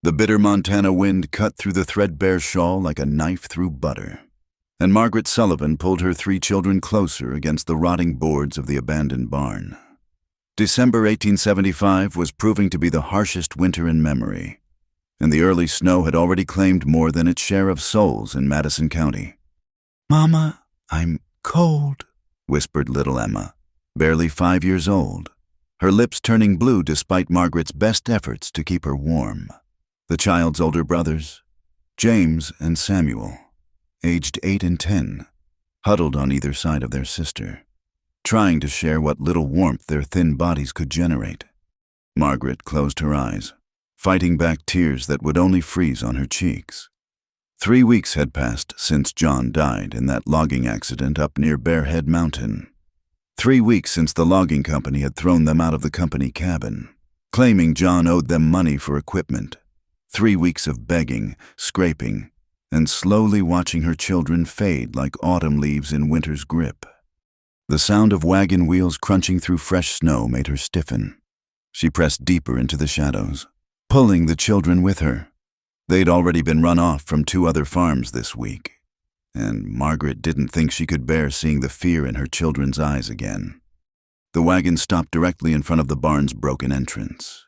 The bitter Montana wind cut through the threadbare shawl like a knife through butter, and Margaret Sullivan pulled her 3 children closer against the rotting boards of the abandoned barn. December 1875 was proving to be the harshest winter in memory, and the early snow had already claimed more than its share of souls in Madison County. "Mama, I'm cold," whispered little Emma, barely 5 years old, her lips turning blue despite Margaret's best efforts to keep her warm. The child's older brothers, James and Samuel, aged 8 and 10, huddled on either side of their sister, trying to share what little warmth their thin bodies could generate. Margaret closed her eyes, fighting back tears that would only freeze on her cheeks. 3 weeks had passed since John died in that logging accident up near Bearhead Mountain. 3 weeks since the logging company had thrown them out of the company cabin, claiming John owed them money for equipment. 3 weeks of begging, scraping, and slowly watching her children fade like autumn leaves in winter's grip. The sound of wagon wheels crunching through fresh snow made her stiffen. She pressed deeper into the shadows, pulling the children with her. They'd already been run off from 2 other farms this week, and Margaret didn't think she could bear seeing the fear in her children's eyes again. The wagon stopped directly in front of the barn's broken entrance.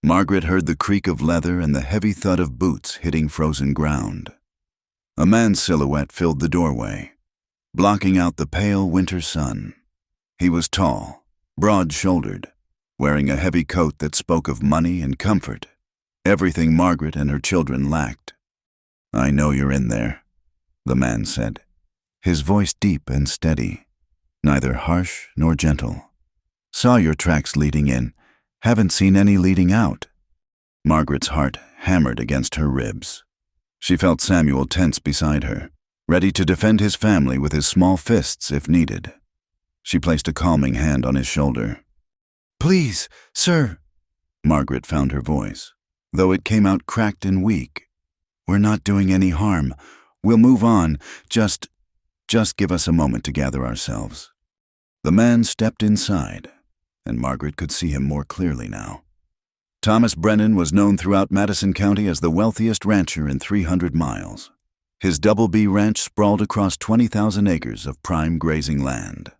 Margaret heard the creak of leather and the heavy thud of boots hitting frozen ground. A man's silhouette filled the doorway, blocking out the pale winter sun. He was tall, broad-shouldered, wearing a heavy coat that spoke of money and comfort, everything Margaret and her children lacked. "I know you're in there," the man said, his voice deep and steady, neither harsh nor gentle. "Saw your tracks leading in. Haven't seen any leading out." Margaret's heart hammered against her ribs. She felt Samuel tense beside her, ready to defend his family with his small fists if needed. She placed a calming hand on his shoulder. "Please, sir," Margaret found her voice, though it came out cracked and weak. "We're not doing any harm. We'll move on. Just give us a moment to gather ourselves." The man stepped inside, and Margaret could see him more clearly now. Thomas Brennan was known throughout Madison County as the wealthiest rancher in 300 miles. His Double B ranch sprawled across 20,000 acres of prime grazing land.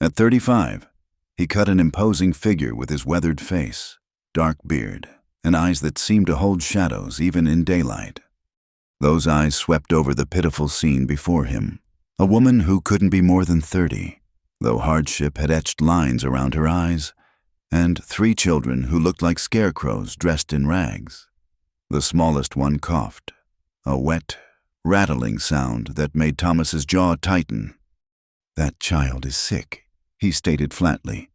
At 35, he cut an imposing figure with his weathered face, dark beard, and eyes that seemed to hold shadows even in daylight. Those eyes swept over the pitiful scene before him, a woman who couldn't be more than 30, though hardship had etched lines around her eyes, and 3 children who looked like scarecrows dressed in rags. The smallest one coughed, a wet, rattling sound that made Thomas's jaw tighten. "That child is sick," he stated flatly.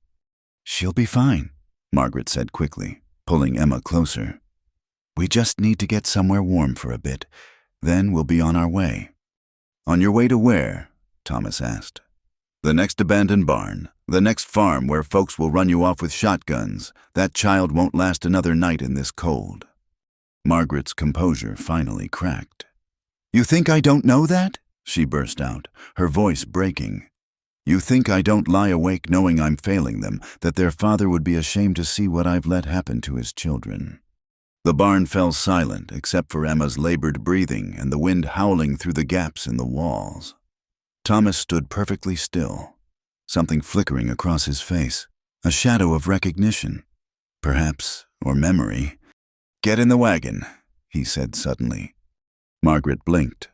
"She'll be fine," Margaret said quickly, pulling Emma closer. "We just need to get somewhere warm for a bit, then we'll be on our way." "On your way to where?" Thomas asked. "The next abandoned barn, the next farm where folks will run you off with shotguns. That child won't last another night in this cold." Margaret's composure finally cracked. "You think I don't know that?" she burst out, her voice breaking. "You think I don't lie awake knowing I'm failing them, that their father would be ashamed to see what I've let happen to his children?" The barn fell silent except for Emma's labored breathing and the wind howling through the gaps in the walls. Thomas stood perfectly still, something flickering across his face, a shadow of recognition, perhaps, or memory. "Get in the wagon," he said suddenly. Margaret blinked.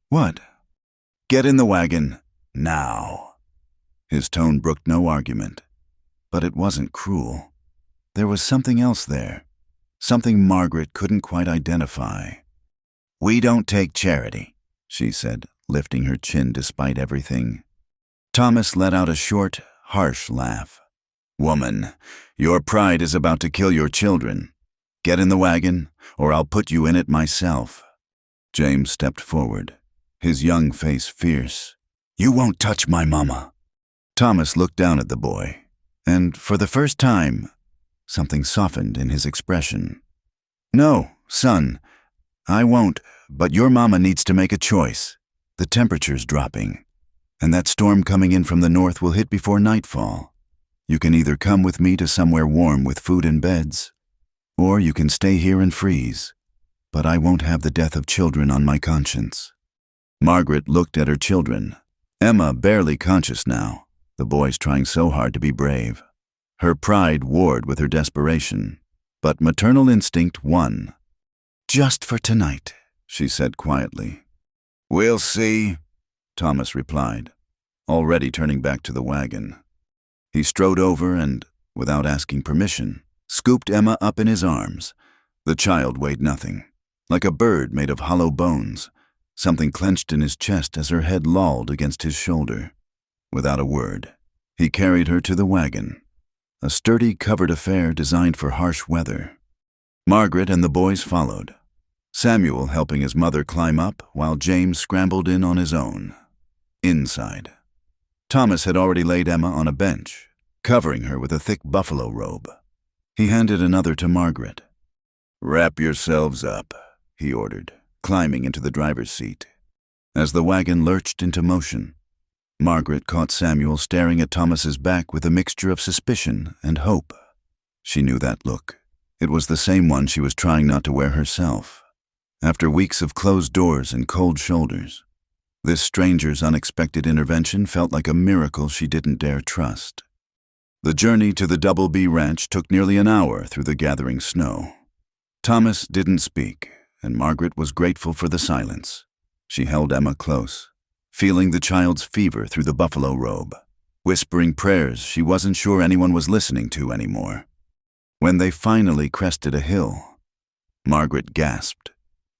What?" "Get in the wagon, now." His tone brooked no argument, but it wasn't cruel. There was something else there, something Margaret couldn't quite identify. "We don't take charity," she said, lifting her chin despite everything. Thomas let out a short, harsh laugh. "Woman, your pride is about to kill your children. Get in the wagon, or I'll put you in it myself." James stepped forward, his young face fierce. "You won't touch my mama." Thomas looked down at the boy, and for the first time, something softened in his expression. "No, son, I won't, but your mama needs to make a choice. The temperature's dropping, and that storm coming in from the north will hit before nightfall. You can either come with me to somewhere warm with food and beds, Or you can stay here and freeze, but I won't have the death of children on my conscience." Margaret looked at her children. Emma barely conscious now, the boys trying so hard to be brave. Her pride warred with her desperation, but maternal instinct won. "Just for tonight," she said quietly. "We'll see," Thomas replied, already turning back to the wagon. He strode over and, without asking permission, scooped Emma up in his arms. The child weighed nothing, like a bird made of hollow bones. Something clenched in his chest as her head lolled against his shoulder. Without a word, he carried her to the wagon, a sturdy covered affair designed for harsh weather. Margaret and the boys followed, Samuel helping his mother climb up while James scrambled in on his own. Inside, Thomas had already laid Emma on a bench, covering her with a thick buffalo robe. He handed another to Margaret. "Wrap yourselves up," he ordered, climbing into the driver's seat. As the wagon lurched into motion, Margaret caught Samuel staring at Thomas's back with a mixture of suspicion and hope. She knew that look. It was the same one she was trying not to wear herself. After weeks of closed doors and cold shoulders, this stranger's unexpected intervention felt like a miracle she didn't dare trust. The journey to the Double B Ranch took nearly an hour through the gathering snow. Thomas didn't speak, and Margaret was grateful for the silence. She held Emma close, feeling the child's fever through the buffalo robe, whispering prayers she wasn't sure anyone was listening to anymore. When they finally crested a hill, Margaret gasped.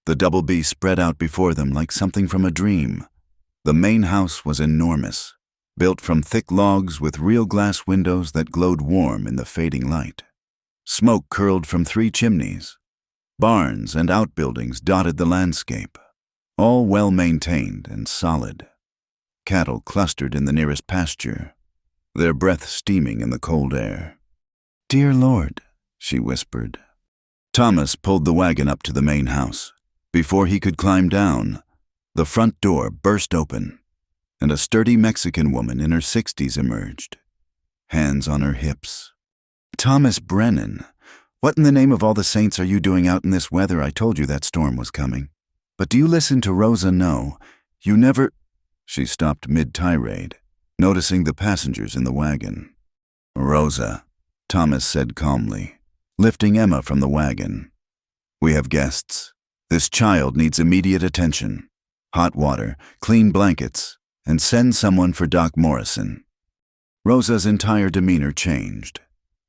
The Double B spread out before them like something from a dream. The main house was enormous, built from thick logs with real glass windows that glowed warm in the fading light. Smoke curled from 3 chimneys. Barns and outbuildings dotted the landscape, all well-maintained and solid. Cattle clustered in the nearest pasture, their breath steaming in the cold air. "Dear Lord," she whispered. Thomas pulled the wagon up to the main house. Before he could climb down, the front door burst open, and a sturdy Mexican woman in her 60s emerged, hands on her hips. "Thomas Brennan, what in the name of all the saints are you doing out in this weather? I told you that storm was coming. But do you listen to Rosa? No, you never—" She stopped mid-tirade, noticing the passengers in the wagon. "Rosa," Thomas said calmly, lifting Emma from the wagon. "We have guests. This child needs immediate attention. Hot water, clean blankets, and send someone for Doc Morrison." Rosa's entire demeanor changed.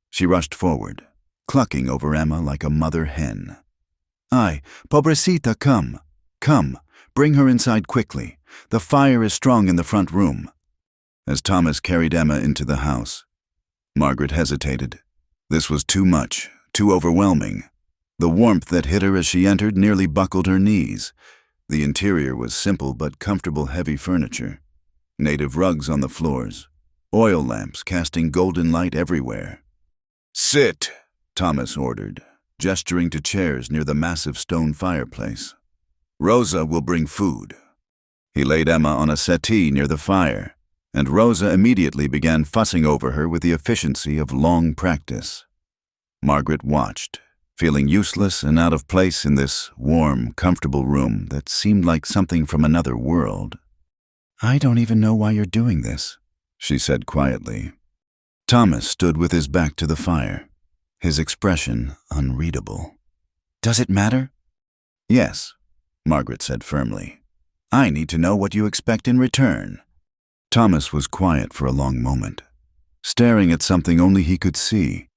She rushed forward, clucking over Emma like a mother hen. "Ay, pobrecita, come. Come, bring her inside quickly. The fire is strong in the front room." As Thomas carried Emma into the house, Margaret hesitated. This was too much, too overwhelming. The warmth that hit her as she entered nearly buckled her knees. The interior was simple but comfortable heavy furniture. Native rugs on the floors, oil lamps casting golden light everywhere. "Sit," Thomas ordered, gesturing to chairs near the massive stone fireplace. "Rosa will bring food." He laid Emma on a settee near the fire, and Rosa immediately began fussing over her with the efficiency of long practice. Margaret watched, feeling useless and out of place in this warm, comfortable room that seemed like something from another world. "I don't even know why you're doing this," she said quietly. Thomas stood with his back to the fire, his expression unreadable. "Does it matter?" "Yes," Margaret said firmly. "I need to know what you expect in return." Thomas was quiet for a long moment, staring at something only he could see.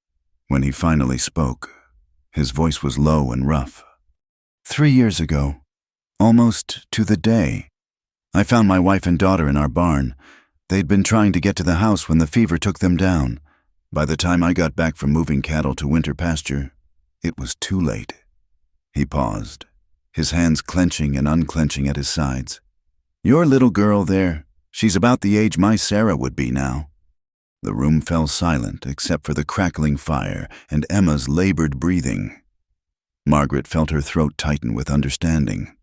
When he finally spoke, his voice was low and rough. 3 years ago, almost to the day, I found my wife and daughter in our barn. They'd been trying to get to the house when the fever took them down. By the time I got back from moving cattle to winter pasture, it was too late." He paused, his hands clenching and unclenching at his sides. "Your little girl there, she's about the age my Sarah would be now." The room fell silent except for the crackling fire and Emma's labored breathing. Margaret felt her throat tighten with understanding.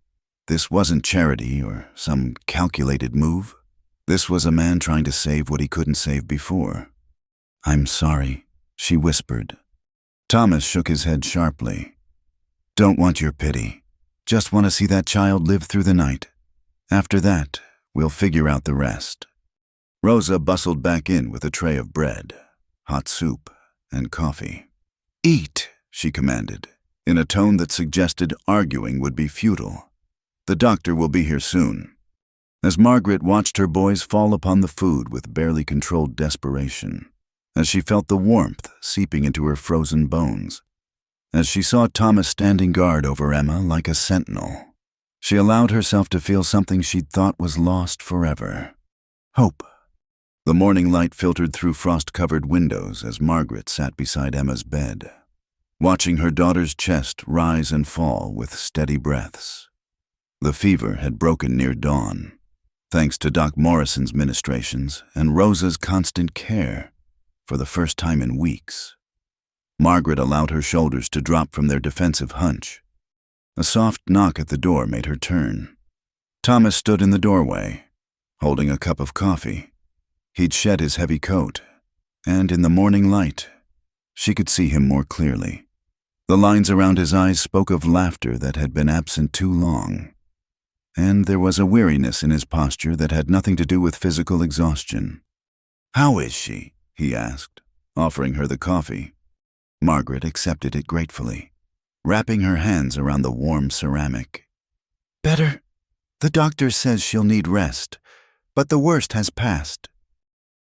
This wasn't charity or some calculated move. This was a man trying to save what he couldn't save before. "I'm sorry," she whispered. Thomas shook his head sharply. Don't want your pity. Just want to see that child live through the night. After that, we'll figure out the rest. Rosa bustled back in with a tray of bread, hot soup, and coffee. Eat, she commanded, in a tone that suggested arguing would be futile. The doctor will be here soon. As Margaret watched her boys fall upon the food with barely controlled desperation, as she felt the warmth seeping into her frozen bones, as she saw Thomas standing guard over Emma like a sentinel, she allowed herself to feel something she'd thought was lost forever. Hope. The morning light filtered through frost-covered windows as Margaret sat beside Emma's bed, watching her daughter's chest rise and fall with steady breaths. The fever had broken near dawn, thanks to Doc Morrison's ministrations and Rosa's constant care for the first time in weeks. Margaret allowed her shoulders to drop from their defensive hunch. A soft knock at the door made her turn. Thomas stood in the doorway, holding a cup of coffee. He'd shed his heavy coat, and in the morning light, she could see him more clearly. The lines around his eyes spoke of laughter that had been absent too long, and there was a weariness in his posture that had nothing to do with physical exhaustion. "How is she?" he asked, offering her the coffee. Margaret accepted it gratefully, wrapping her hands around the warm ceramic. "Better. The doctor says she'll need rest, but the worst has passed."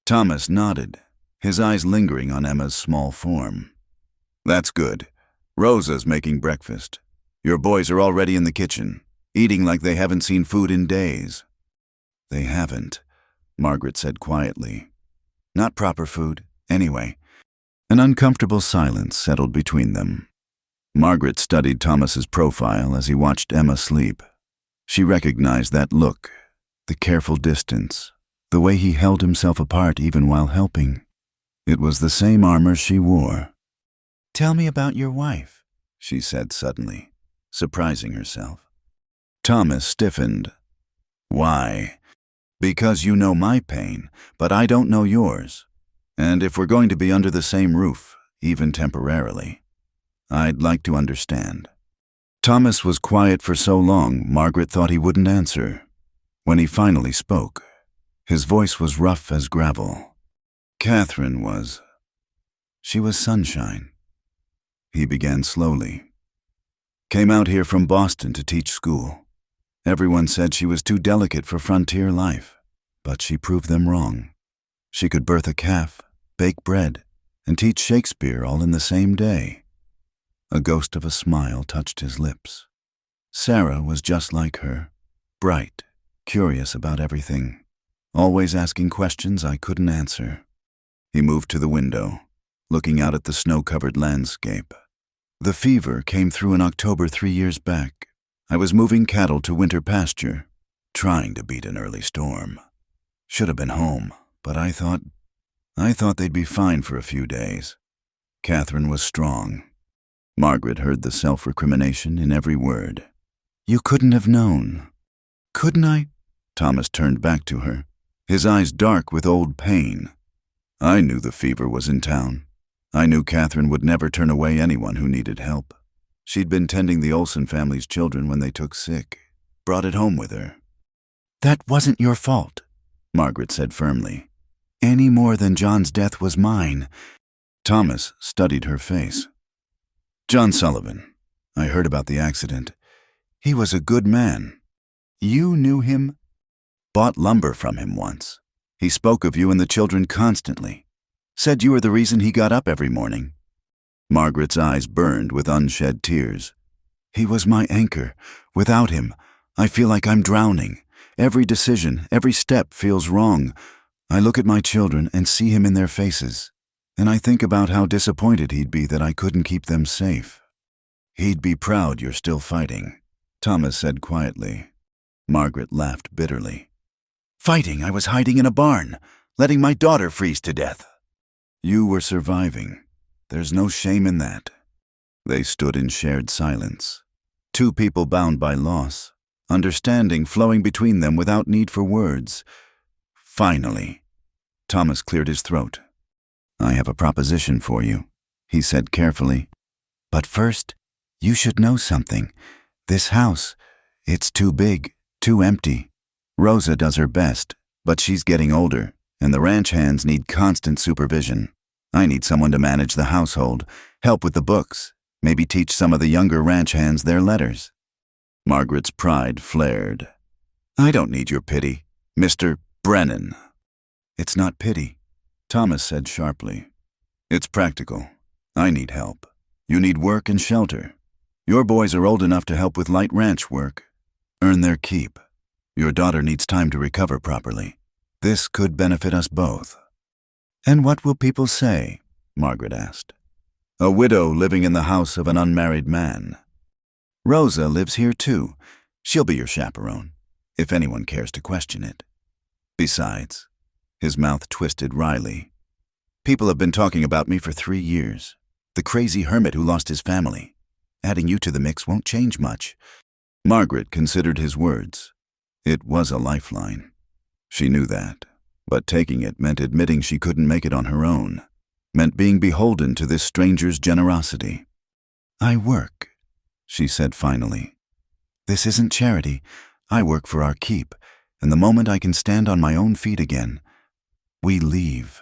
Thomas nodded, his eyes lingering on Emma's small form. "That's good. Rosa's making breakfast. Your boys are already in the kitchen, eating like they haven't seen food in days." "They haven't," Margaret said quietly. "Not proper food, anyway." An uncomfortable silence settled between them. Margaret studied Thomas's profile as he watched Emma sleep. She recognized that look, the careful distance, the way he held himself apart even while helping. It was the same armor she wore. "Tell me about your wife," she said suddenly, surprising herself. Thomas stiffened. "Why?" "Because you know my pain, but I don't know yours. And if we're going to be under the same roof, even temporarily, I'd like to understand." Thomas was quiet for so long, Margaret thought he wouldn't answer. When he finally spoke, his voice was rough as gravel. "Catherine was... she was sunshine." He began slowly. "Came out here from Boston to teach school. Everyone said she was too delicate for frontier life, but she proved them wrong. She could birth a calf, bake bread, and teach Shakespeare all in the same day." A ghost of a smile touched his lips. Sarah was just like her, bright, curious about everything, always asking questions I couldn't answer. He moved to the window, looking out at the snow-covered landscape. "The fever came through in October 3 years back. I was moving cattle to winter pasture, trying to beat an early storm. Should have been home, but I thought they'd be fine for a few days. Catherine was strong." Margaret heard the self-recrimination in every word. "You couldn't have known." "Couldn't I?" Thomas turned back to her, his eyes dark with old pain. "I knew the fever was in town. I knew Catherine would never turn away anyone who needed help. She'd been tending the Olsen family's children when they took sick, brought it home with her." "That wasn't your fault," Margaret said firmly. "Any more than John's death was mine." Thomas studied her face. "John Sullivan. I heard about the accident. He was a good man." "You knew him?" "Bought lumber from him once. He spoke of you and the children constantly. Said you were the reason he got up every morning." Margaret's eyes burned with unshed tears. "He was my anchor. Without him, I feel like I'm drowning. Every decision, every step feels wrong. I look at my children and see him in their faces, and I think about how disappointed he'd be that I couldn't keep them safe." "He'd be proud you're still fighting," Thomas said quietly. Margaret laughed bitterly. "Fighting? I was hiding in a barn, letting my daughter freeze to death." "You were surviving. There's no shame in that." They stood in shared silence. Two people bound by loss, understanding flowing between them without need for words. Finally, Thomas cleared his throat. "I have a proposition for you," he said carefully. But first, you should know something. This house, it's too big, too empty. Rosa does her best, but she's getting older, and the ranch hands need constant supervision. I need someone to manage the household, help with the books, maybe teach some of the younger ranch hands their letters. Margaret's pride flared. I don't need your pity, Mr. Brennan. It's not pity, Thomas said sharply. It's practical. I need help. You need work and shelter. Your boys are old enough to help with light ranch work. Earn their keep. Your daughter needs time to recover properly. This could benefit us both. And what will people say? Margaret asked. A widow living in the house of an unmarried man. Rosa lives here too. She'll be your chaperone, if anyone cares to question it. Besides, his mouth twisted wryly. People have been talking about me for 3 years. The crazy hermit who lost his family. Adding you to the mix won't change much. Margaret considered his words. It was a lifeline. She knew that, but taking it meant admitting she couldn't make it on her own, meant being beholden to this stranger's generosity. I work, she said finally. This isn't charity. I work for our keep, and the moment I can stand on my own feet again, we leave.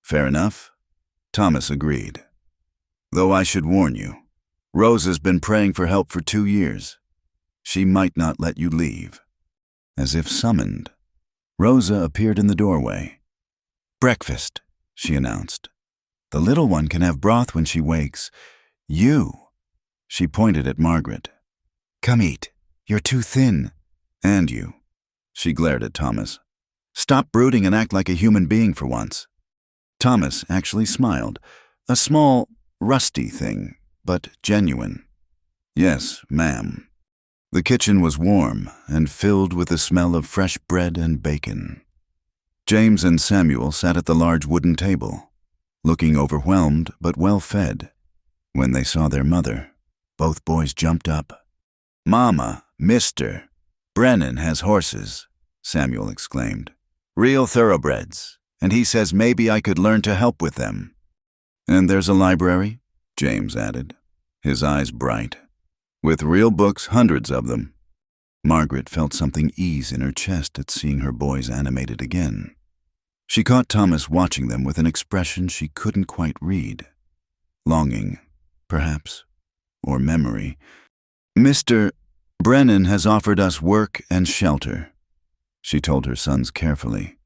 Fair enough, Thomas agreed. Though I should warn you, Rosa's been praying for help for 2 years. She might not let you leave. As if summoned, Rosa appeared in the doorway. Breakfast, she announced. The little one can have broth when she wakes. You, she pointed at Margaret. Come eat. You're too thin. And you, she glared at Thomas. Stop brooding and act like a human being for once. Thomas actually smiled, a small, rusty thing, but genuine. Yes, ma'am. The kitchen was warm and filled with the smell of fresh bread and bacon. James and Samuel sat at the large wooden table, looking overwhelmed but well-fed. When they saw their mother, both boys jumped up. Mama, Mr. Brennan has horses, Samuel exclaimed. Real thoroughbreds, and he says maybe I could learn to help with them. And there's a library, James added, his eyes bright. With real books, hundreds of them. Margaret felt something ease in her chest at seeing her boys animated again. She caught Thomas watching them with an expression she couldn't quite read. Longing, perhaps, or memory. Mr. Brennan has offered us work and shelter, she told her sons carefully.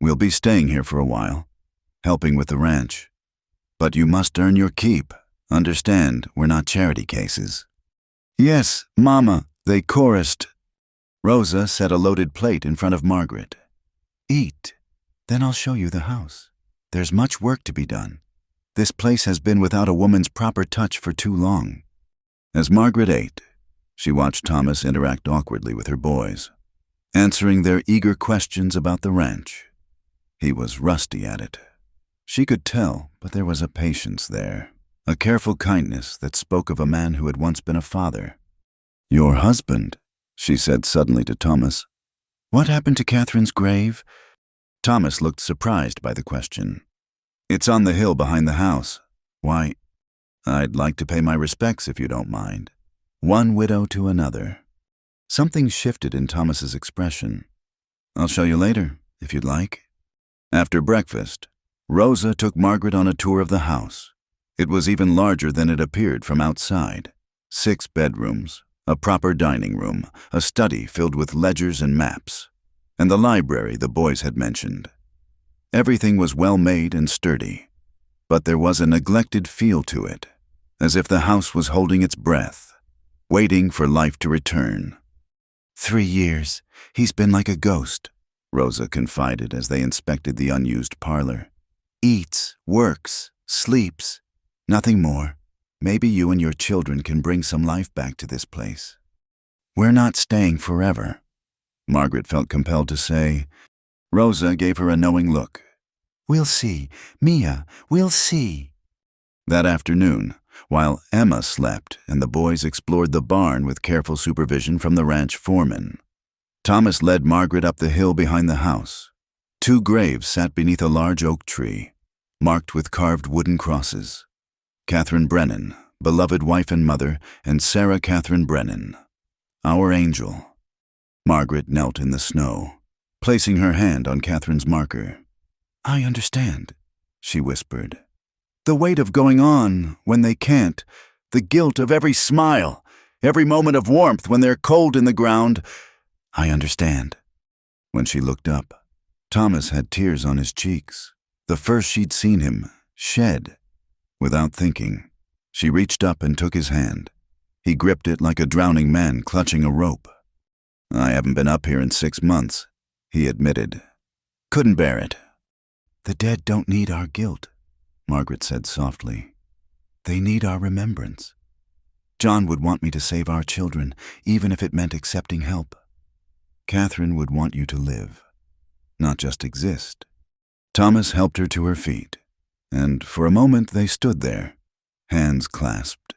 We'll be staying here for a while, helping with the ranch. But you must earn your keep. Understand, we're not charity cases. Yes, Mama, they chorused. Rosa set a loaded plate in front of Margaret. Eat, then I'll show you the house. There's much work to be done. This place has been without a woman's proper touch for too long. As Margaret ate, she watched Thomas interact awkwardly with her boys, answering their eager questions about the ranch. He was rusty at it. She could tell, but there was a patience there, a careful kindness that spoke of a man who had once been a father. Your husband, she said suddenly to Thomas. What happened to Catherine's grave? Thomas looked surprised by the question. It's on the hill behind the house. Why, I'd like to pay my respects if you don't mind. One widow to another. Something shifted in Thomas's expression. I'll show you later, if you'd like. After breakfast, Rosa took Margaret on a tour of the house. It was even larger than it appeared from outside. 6 bedrooms, a proper dining room, a study filled with ledgers and maps, and the library the boys had mentioned. Everything was well made and sturdy, but there was a neglected feel to it, as if the house was holding its breath, waiting for life to return. 3 years, he's been like a ghost, Rosa confided as they inspected the unused parlor. Eats, works, sleeps, nothing more. Maybe you and your children can bring some life back to this place. We're not staying forever, Margaret felt compelled to say. Rosa gave her a knowing look. We'll see, Mia, we'll see. That afternoon, while Emma slept and the boys explored the barn with careful supervision from the ranch foreman, Thomas led Margaret up the hill behind the house. 2 graves sat beneath a large oak tree, marked with carved wooden crosses. Catherine Brennan, beloved wife and mother, and Sarah Catherine Brennan, our angel. Margaret knelt in the snow, placing her hand on Catherine's marker. "I understand," she whispered. "The weight of going on when they can't, the guilt of every smile, every moment of warmth when they're cold in the ground. I understand." When she looked up, Thomas had tears on his cheeks, the first she'd seen him shed. Without thinking, she reached up and took his hand. He gripped it like a drowning man clutching a rope. "I haven't been up here in 6 months," he admitted. "Couldn't bear it." "The dead don't need our guilt," Margaret said softly. "They need our remembrance. John would want me to save our children, even if it meant accepting help. Catherine would want you to live, not just exist." Thomas helped her to her feet, and for a moment they stood there, hands clasped,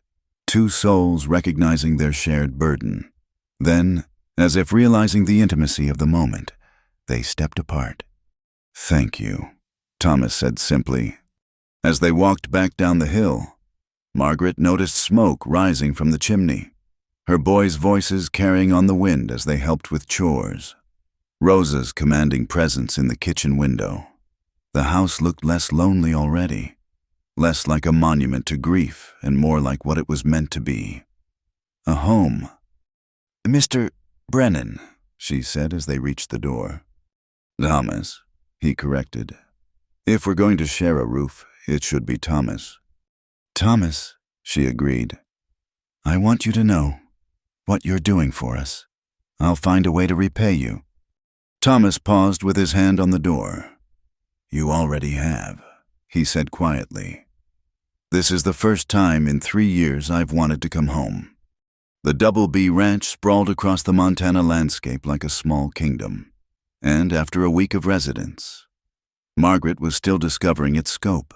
two souls recognizing their shared burden. Then, as if realizing the intimacy of the moment, they stepped apart. "Thank you," Thomas said simply. As they walked back down the hill, Margaret noticed smoke rising from the chimney, her boys' voices carrying on the wind as they helped with chores. Rosa's commanding presence in the kitchen window. The house looked less lonely already, less like a monument to grief and more like what it was meant to be. A home. "Mr. Brennan," she said as they reached the door. "Thomas," he corrected. "If we're going to share a roof, it should be Thomas." "Thomas," she agreed. "I want you to know what you're doing for us. I'll find a way to repay you." Thomas paused with his hand on the door. "You already have," he said quietly. "This is the first time in 3 years I've wanted to come home." The Double B Ranch sprawled across the Montana landscape like a small kingdom, and after a week of residence, Margaret was still discovering its scope.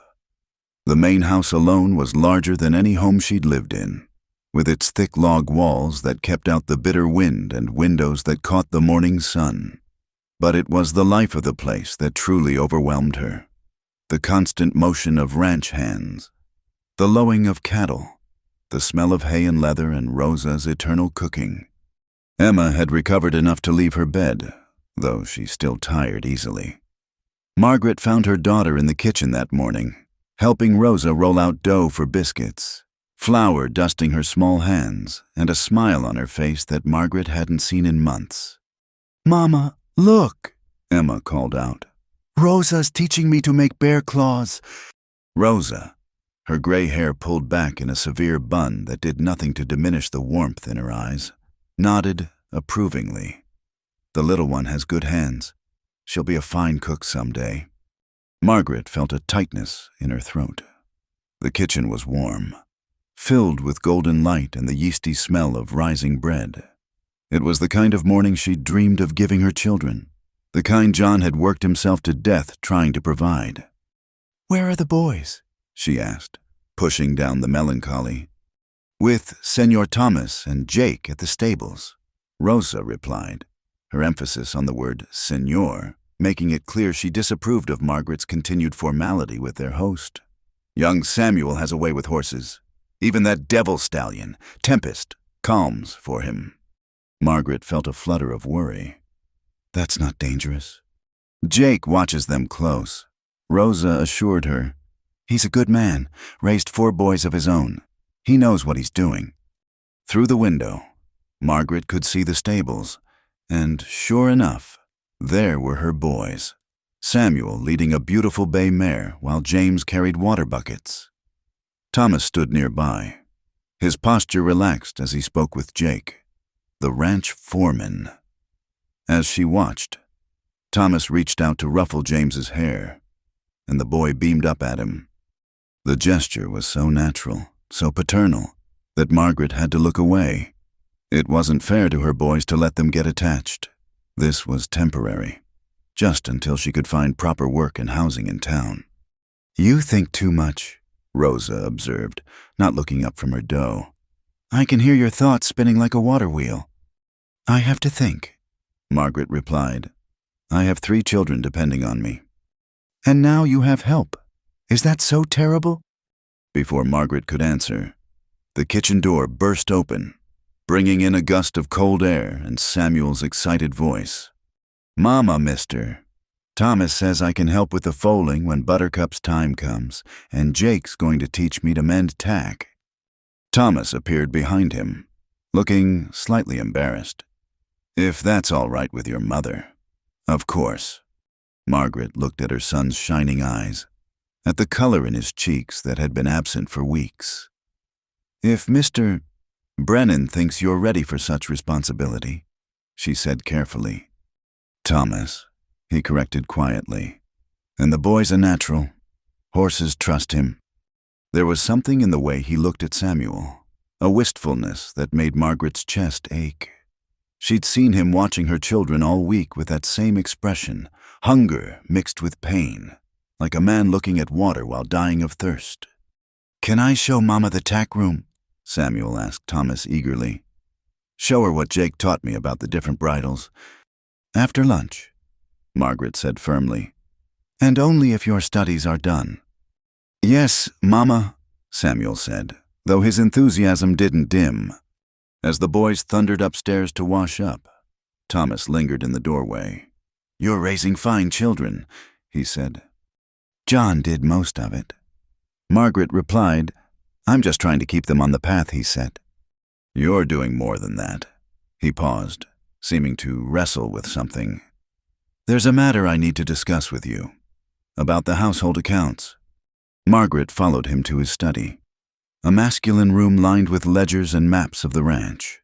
The main house alone was larger than any home she'd lived in, with its thick log walls that kept out the bitter wind and windows that caught the morning sun. But it was the life of the place that truly overwhelmed her. The constant motion of ranch hands, the lowing of cattle, the smell of hay and leather, and Rosa's eternal cooking. Emma had recovered enough to leave her bed, though she still tired easily. Margaret found her daughter in the kitchen that morning, helping Rosa roll out dough for biscuits, flour dusting her small hands, and a smile on her face that Margaret hadn't seen in months. "Mama, look," Emma called out. "Rosa's teaching me to make bear claws." Rosa, her gray hair pulled back in a severe bun that did nothing to diminish the warmth in her eyes, nodded approvingly. "The little one has good hands. She'll be a fine cook someday." Margaret felt a tightness in her throat. The kitchen was warm, filled with golden light and the yeasty smell of rising bread. It was the kind of morning she'd dreamed of giving her children, the kind John had worked himself to death trying to provide. "Where are the boys?" she asked, pushing down the melancholy. "With Senor Thomas and Jake at the stables," Rosa replied, her emphasis on the word senor, making it clear she disapproved of Margaret's continued formality with their host. "Young Samuel has a way with horses. Even that devil stallion, Tempest, calms for him." Margaret felt a flutter of worry. "That's not dangerous." "Jake watches them close," Rosa assured her. "He's a good man, raised 4 boys of his own. He knows what he's doing." Through the window, Margaret could see the stables, and sure enough, there were her boys, Samuel leading a beautiful bay mare while James carried water buckets. Thomas stood nearby, his posture relaxed as he spoke with Jake, the ranch foreman. As she watched, Thomas reached out to ruffle James's hair, and the boy beamed up at him. The gesture was so natural, so paternal, that Margaret had to look away. It wasn't fair to her boys to let them get attached. This was temporary, just until she could find proper work and housing in town. "You think too much," Rosa observed, not looking up from her dough. "I can hear your thoughts spinning like a water wheel." "I have to think," Margaret replied. "I have 3 children depending on me." "And now you have help. Is that so terrible?" Before Margaret could answer, The kitchen door burst open, bringing in a gust of cold air and Samuel's excited voice. "Mama, mister. Thomas says I can help with the foaling when Buttercup's time comes, and Jake's going to teach me to mend tack." Thomas appeared behind him, looking slightly embarrassed. "If that's all right with your mother." "Of course." Margaret looked at her son's shining eyes, at the color in his cheeks that had been absent for weeks. "If Mr. Brennan thinks you're ready for such responsibility," she said carefully. "Thomas," he corrected quietly. "And the boy's a natural. Horses trust him." There was something in the way he looked at Samuel, a wistfulness that made Margaret's chest ache. She'd seen him watching her children all week with that same expression, hunger mixed with pain, like a man looking at water while dying of thirst. "Can I show Mama the tack room?" Samuel asked Thomas eagerly. "Show her what Jake taught me about the different bridles." "After lunch," Margaret said firmly. "And only if your studies are done." "Yes, Mama," Samuel said, though his enthusiasm didn't dim. As the boys thundered upstairs to wash up, Thomas lingered in the doorway. "You're raising fine children," he said. "John did most of it." Margaret replied, "I'm just trying to keep them on the path he set." "You're doing more than that." He paused, seeming to wrestle with something. "There's a matter I need to discuss with you, about the household accounts." Margaret followed him to his study, a masculine room lined with ledgers and maps of the ranch.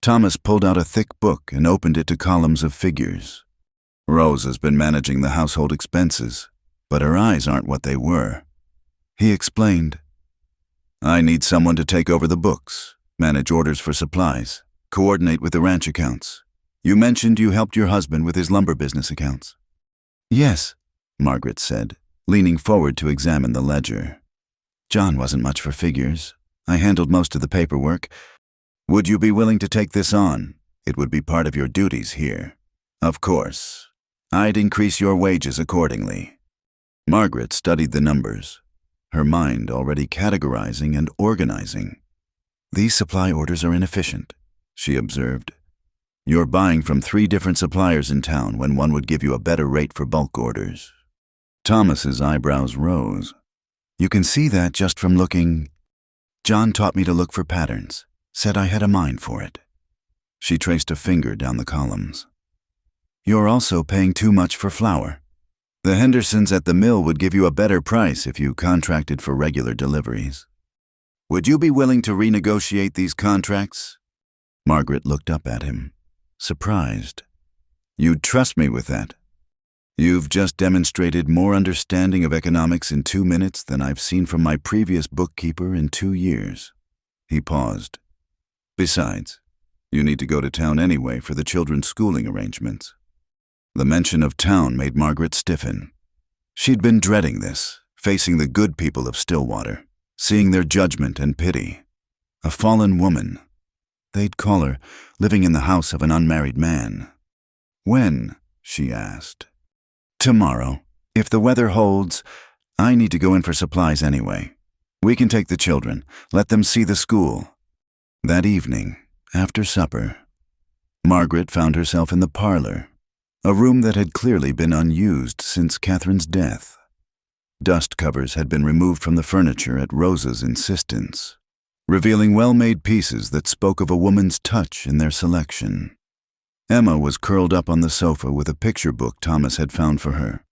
Thomas pulled out a thick book and opened it to columns of figures. "Rose has been managing the household expenses, but her eyes aren't what they were." He explained, "I need someone to take over the books, manage orders for supplies, coordinate with the ranch accounts. You mentioned you helped your husband with his lumber business accounts." "Yes," Margaret said, leaning forward to examine the ledger. "John wasn't much for figures. I handled most of the paperwork." "Would you be willing to take this on? It would be part of your duties here." "Of course. I'd increase your wages accordingly." Margaret studied the numbers, her mind already categorizing and organizing. "These supply orders are inefficient," she observed. "You're buying from 3 different suppliers in town when one would give you a better rate for bulk orders." Thomas's eyebrows rose. "You can see that just from looking. John taught me to look for patterns, said I had a mind for it." She traced a finger down the columns. "You're also paying too much for flour. The Hendersons at the mill would give you a better price if you contracted for regular deliveries." "Would you be willing to renegotiate these contracts?" Margaret looked up at him, surprised. "You'd trust me with that?" "You've just demonstrated more understanding of economics in 2 minutes than I've seen from my previous bookkeeper in 2 years. He paused. "Besides, you need to go to town anyway for the children's schooling arrangements." The mention of town made Margaret stiffen. She'd been dreading this, facing the good people of Stillwater, seeing their judgment and pity. A fallen woman. They'd call her, living in the house of an unmarried man. "When?" she asked. "Tomorrow. If the weather holds, I need to go in for supplies anyway. We can take the children, let them see the school." That evening, after supper, Margaret found herself in the parlor, a room that had clearly been unused since Catherine's death. Dust covers had been removed from the furniture at Rosa's insistence, revealing well-made pieces that spoke of a woman's touch in their selection. Emma was curled up on the sofa with a picture book Thomas had found for her,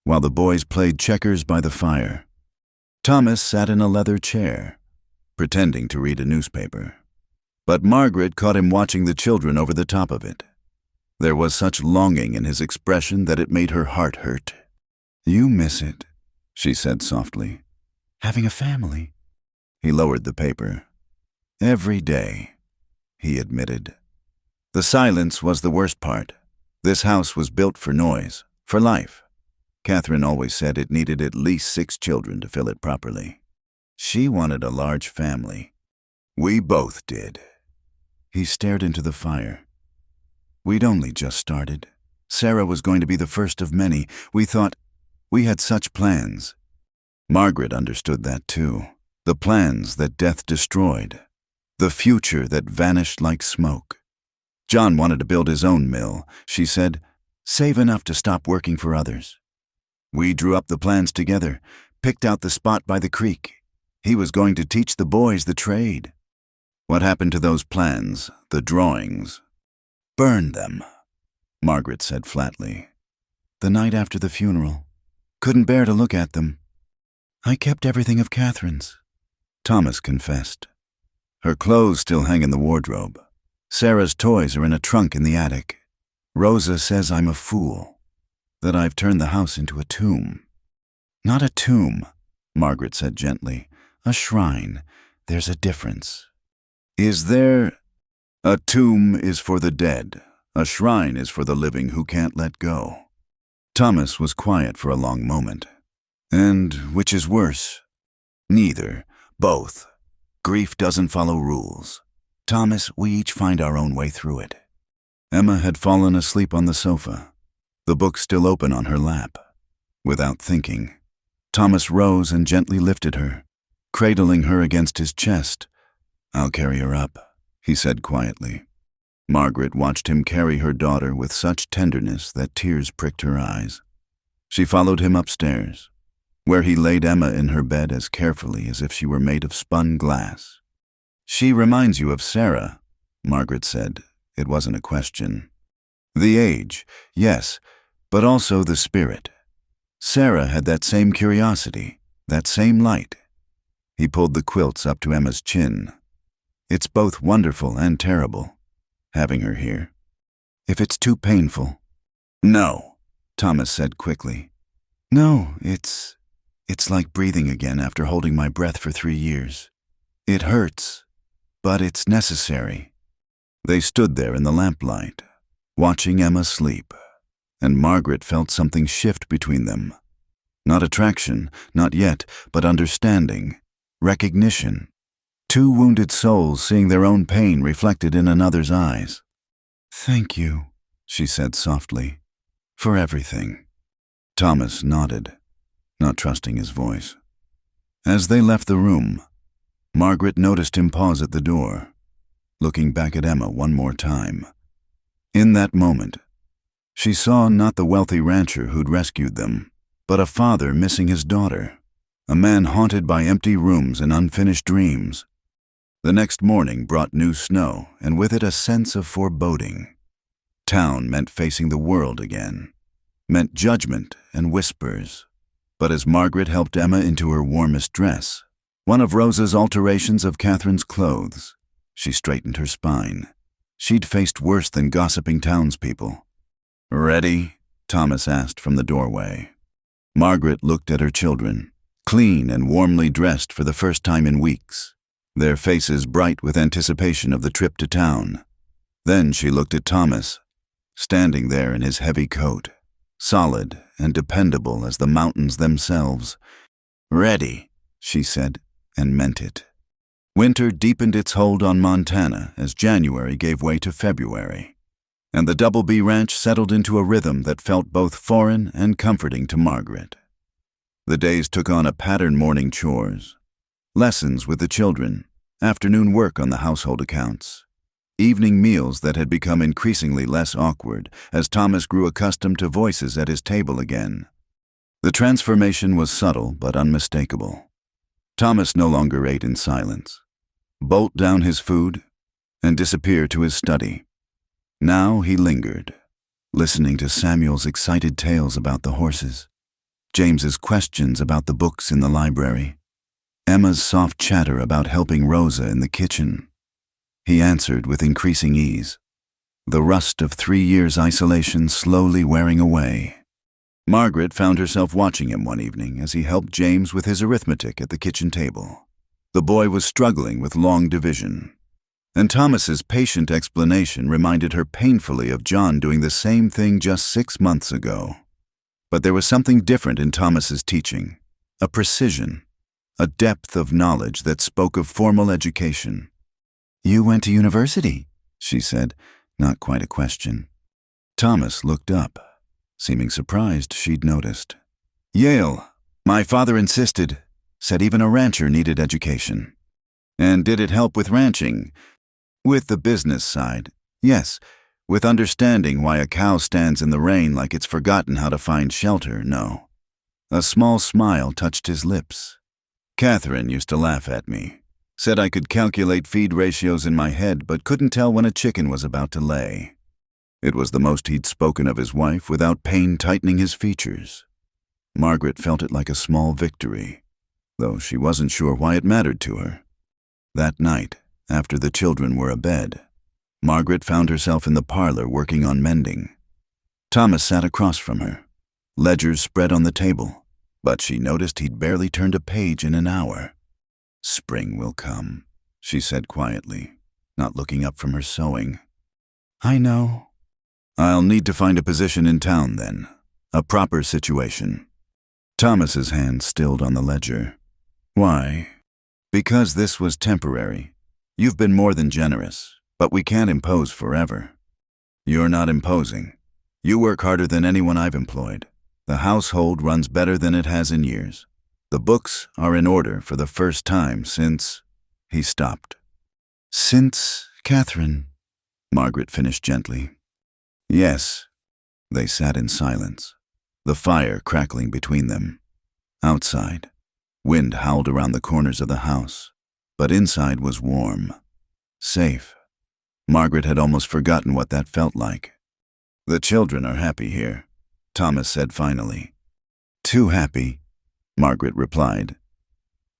while the boys played checkers by the fire. Thomas sat in a leather chair, pretending to read a newspaper. But Margaret caught him watching the children over the top of it. There was such longing in his expression that it made her heart hurt. "You miss it," she said softly. "Having a family." He lowered the paper. "Every day," he admitted. The silence was the worst part. This house was built for noise, for life. Catherine always said it needed at least 6 children to fill it properly. She wanted a large family. We both did. He stared into the fire. We'd only just started. Sarah was going to be the first of many. We thought we had such plans. Margaret understood that too. The plans that death destroyed, The future that vanished like smoke. John wanted to build his own mill, she said, save enough to stop working for others. We drew up the plans together, picked out the spot by the creek. He was going to teach the boys the trade. What happened to those plans, the drawings? Burned them, Margaret said flatly. The night after the funeral. Couldn't bear to look at them. I kept everything of Catherine's, Thomas confessed. Her clothes still hang in the wardrobe. Sarah's toys are in a trunk in the attic. Rosa says I'm a fool, that I've turned the house into a tomb. Not a tomb, Margaret said gently. A shrine. There's a difference. Is there? A tomb is for the dead. A shrine is for the living who can't let go. Thomas was quiet for a long moment. And which is worse? Neither. Both. Grief doesn't follow rules. Thomas, we each find our own way through it. Emma had fallen asleep on the sofa, the book still open on her lap. Without thinking, Thomas rose and gently lifted her, cradling her against his chest. I'll carry her up, he said quietly. Margaret watched him carry her daughter with such tenderness that tears pricked her eyes. She followed him upstairs, where he laid Emma in her bed as carefully as if she were made of spun glass. She reminds you of Sarah, Margaret said. It wasn't a question. The age, yes, but also the spirit. Sarah had that same curiosity, that same light. He pulled the quilts up to Emma's chin. It's both wonderful and terrible, having her here. If it's too painful. No, Thomas said quickly. No, it's like breathing again after holding my breath for 3 years. It hurts, but it's necessary. They stood there in the lamplight, watching Emma sleep, and Margaret felt something shift between them. Not attraction, not yet, but understanding, recognition. Two wounded souls seeing their own pain reflected in another's eyes. Thank you, she said softly, for everything. Thomas nodded, not trusting his voice. As they left the room, Margaret noticed him pause at the door, looking back at Emma one more time. In that moment, she saw not the wealthy rancher who'd rescued them, but a father missing his daughter, a man haunted by empty rooms and unfinished dreams. The next morning brought new snow, and with it a sense of foreboding. Town meant facing the world again, meant judgment and whispers. But as Margaret helped Emma into her warmest dress, one of Rosa's alterations of Catherine's clothes, she straightened her spine. She'd faced worse than gossiping townspeople. Ready? Thomas asked from the doorway. Margaret looked at her children, clean and warmly dressed for the first time in weeks, their faces bright with anticipation of the trip to town. Then she looked at Thomas, standing there in his heavy coat, solid and dependable as the mountains themselves. Ready, she said, and meant it. Winter deepened its hold on Montana as January gave way to February, and the Double B Ranch settled into a rhythm that felt both foreign and comforting to Margaret. The days took on a pattern: morning chores, lessons with the children, afternoon work on the household accounts, evening meals that had become increasingly less awkward as Thomas grew accustomed to voices at his table again. The transformation was subtle but unmistakable. Thomas no longer ate in silence, bolt down his food, and disappear to his study. Now he lingered, listening to Samuel's excited tales about the horses, James's questions about the books in the library, Emma's soft chatter about helping Rosa in the kitchen. He answered with increasing ease, the rust of 3 years' isolation slowly wearing away. Margaret found herself watching him one evening as he helped James with his arithmetic at the kitchen table. The boy was struggling with long division, and Thomas's patient explanation reminded her painfully of John doing the same thing just 6 months ago. But there was something different in Thomas's teaching, a precision, a depth of knowledge that spoke of formal education. You went to university, she said, not quite a question. Thomas looked up, seeming surprised she'd noticed. Yale. My father insisted, said even a rancher needed education. And did it help with ranching? With the business side, yes. With understanding why a cow stands in the rain like it's forgotten how to find shelter, no. A small smile touched his lips. Catherine used to laugh at me. Said I could calculate feed ratios in my head but couldn't tell when a chicken was about to lay. It was the most he'd spoken of his wife without pain tightening his features. Margaret felt it like a small victory, though she wasn't sure why it mattered to her. That night, after the children were abed, Margaret found herself in the parlor working on mending. Thomas sat across from her, ledgers spread on the table, but she noticed he'd barely turned a page in an hour. "Spring will come," she said quietly, not looking up from her sewing. "I know." "I'll need to find a position in town then, a proper situation." Thomas's hand stilled on the ledger. "Why?" "Because this was temporary. You've been more than generous, but we can't impose forever." "You're not imposing. You work harder than anyone I've employed. The household runs better than it has in years. The books are in order for the first time since—" He stopped. "Since Catherine," Margaret finished gently. "Yes." They sat in silence, the fire crackling between them. Outside, wind howled around the corners of the house, but inside was warm, safe. Margaret had almost forgotten what that felt like. "The children are happy here," Thomas said finally. "Too happy," Margaret replied.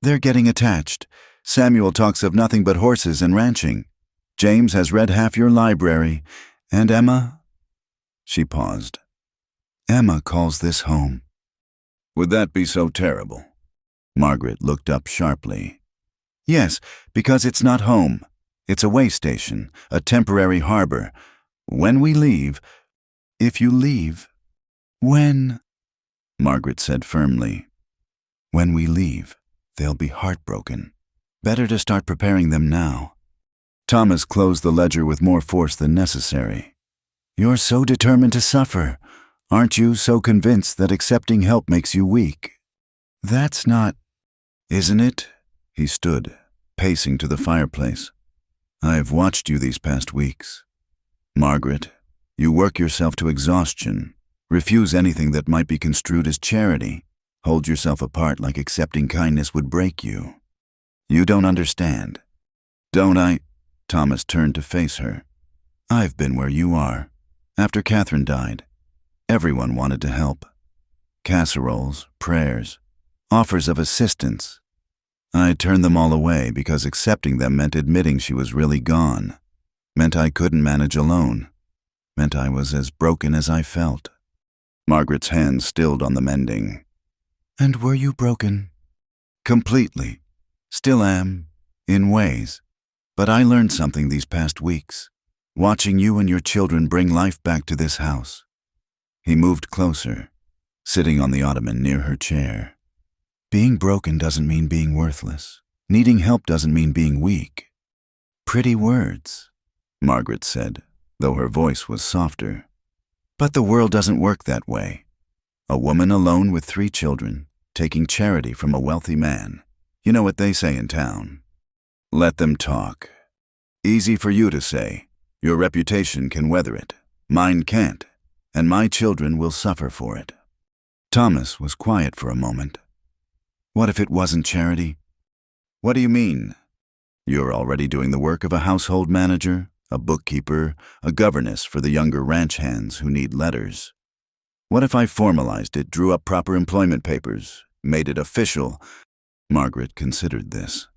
"They're getting attached. Samuel talks of nothing but horses and ranching. James has read half your library, and Emma—" She paused. "Emma calls this home." "Would that be so terrible?" Margaret looked up sharply. "Yes, because it's not home. It's a way station, a temporary harbor. When we leave—" "If you leave—" "When—" Margaret said firmly. "When we leave, they'll be heartbroken. Better to start preparing them now." Thomas closed the ledger with more force than necessary. "You're so determined to suffer. Aren't you so convinced that accepting help makes you weak?" "That's not—" "Isn't it?" He stood, pacing to the fireplace. "I've watched you these past weeks. Margaret, you work yourself to exhaustion, refuse anything that might be construed as charity, hold yourself apart like accepting kindness would break you. You don't understand." "Don't I?" Thomas turned to face her. "I've been where you are. After Catherine died, everyone wanted to help. Casseroles, prayers, offers of assistance. I turned them all away because accepting them meant admitting she was really gone, meant I couldn't manage alone, meant I was as broken as I felt." Margaret's hand stilled on the mending. "And were you broken?" "Completely. Still am, in ways. But I learned something these past weeks, watching you and your children bring life back to this house." He moved closer, sitting on the ottoman near her chair. "Being broken doesn't mean being worthless. Needing help doesn't mean being weak." "Pretty words," Margaret said, though her voice was softer. "But the world doesn't work that way. A woman alone with 3 children, taking charity from a wealthy man. You know what they say in town. Let them talk. Easy for you to say. Your reputation can weather it. Mine can't, and my children will suffer for it." Thomas was quiet for a moment. "What if it wasn't charity?" "What do you mean?" "You're already doing the work of a household manager, a bookkeeper, a governess for the younger ranch hands who need letters. What if I formalized it, drew up proper employment papers, made it official?" Margaret considered this.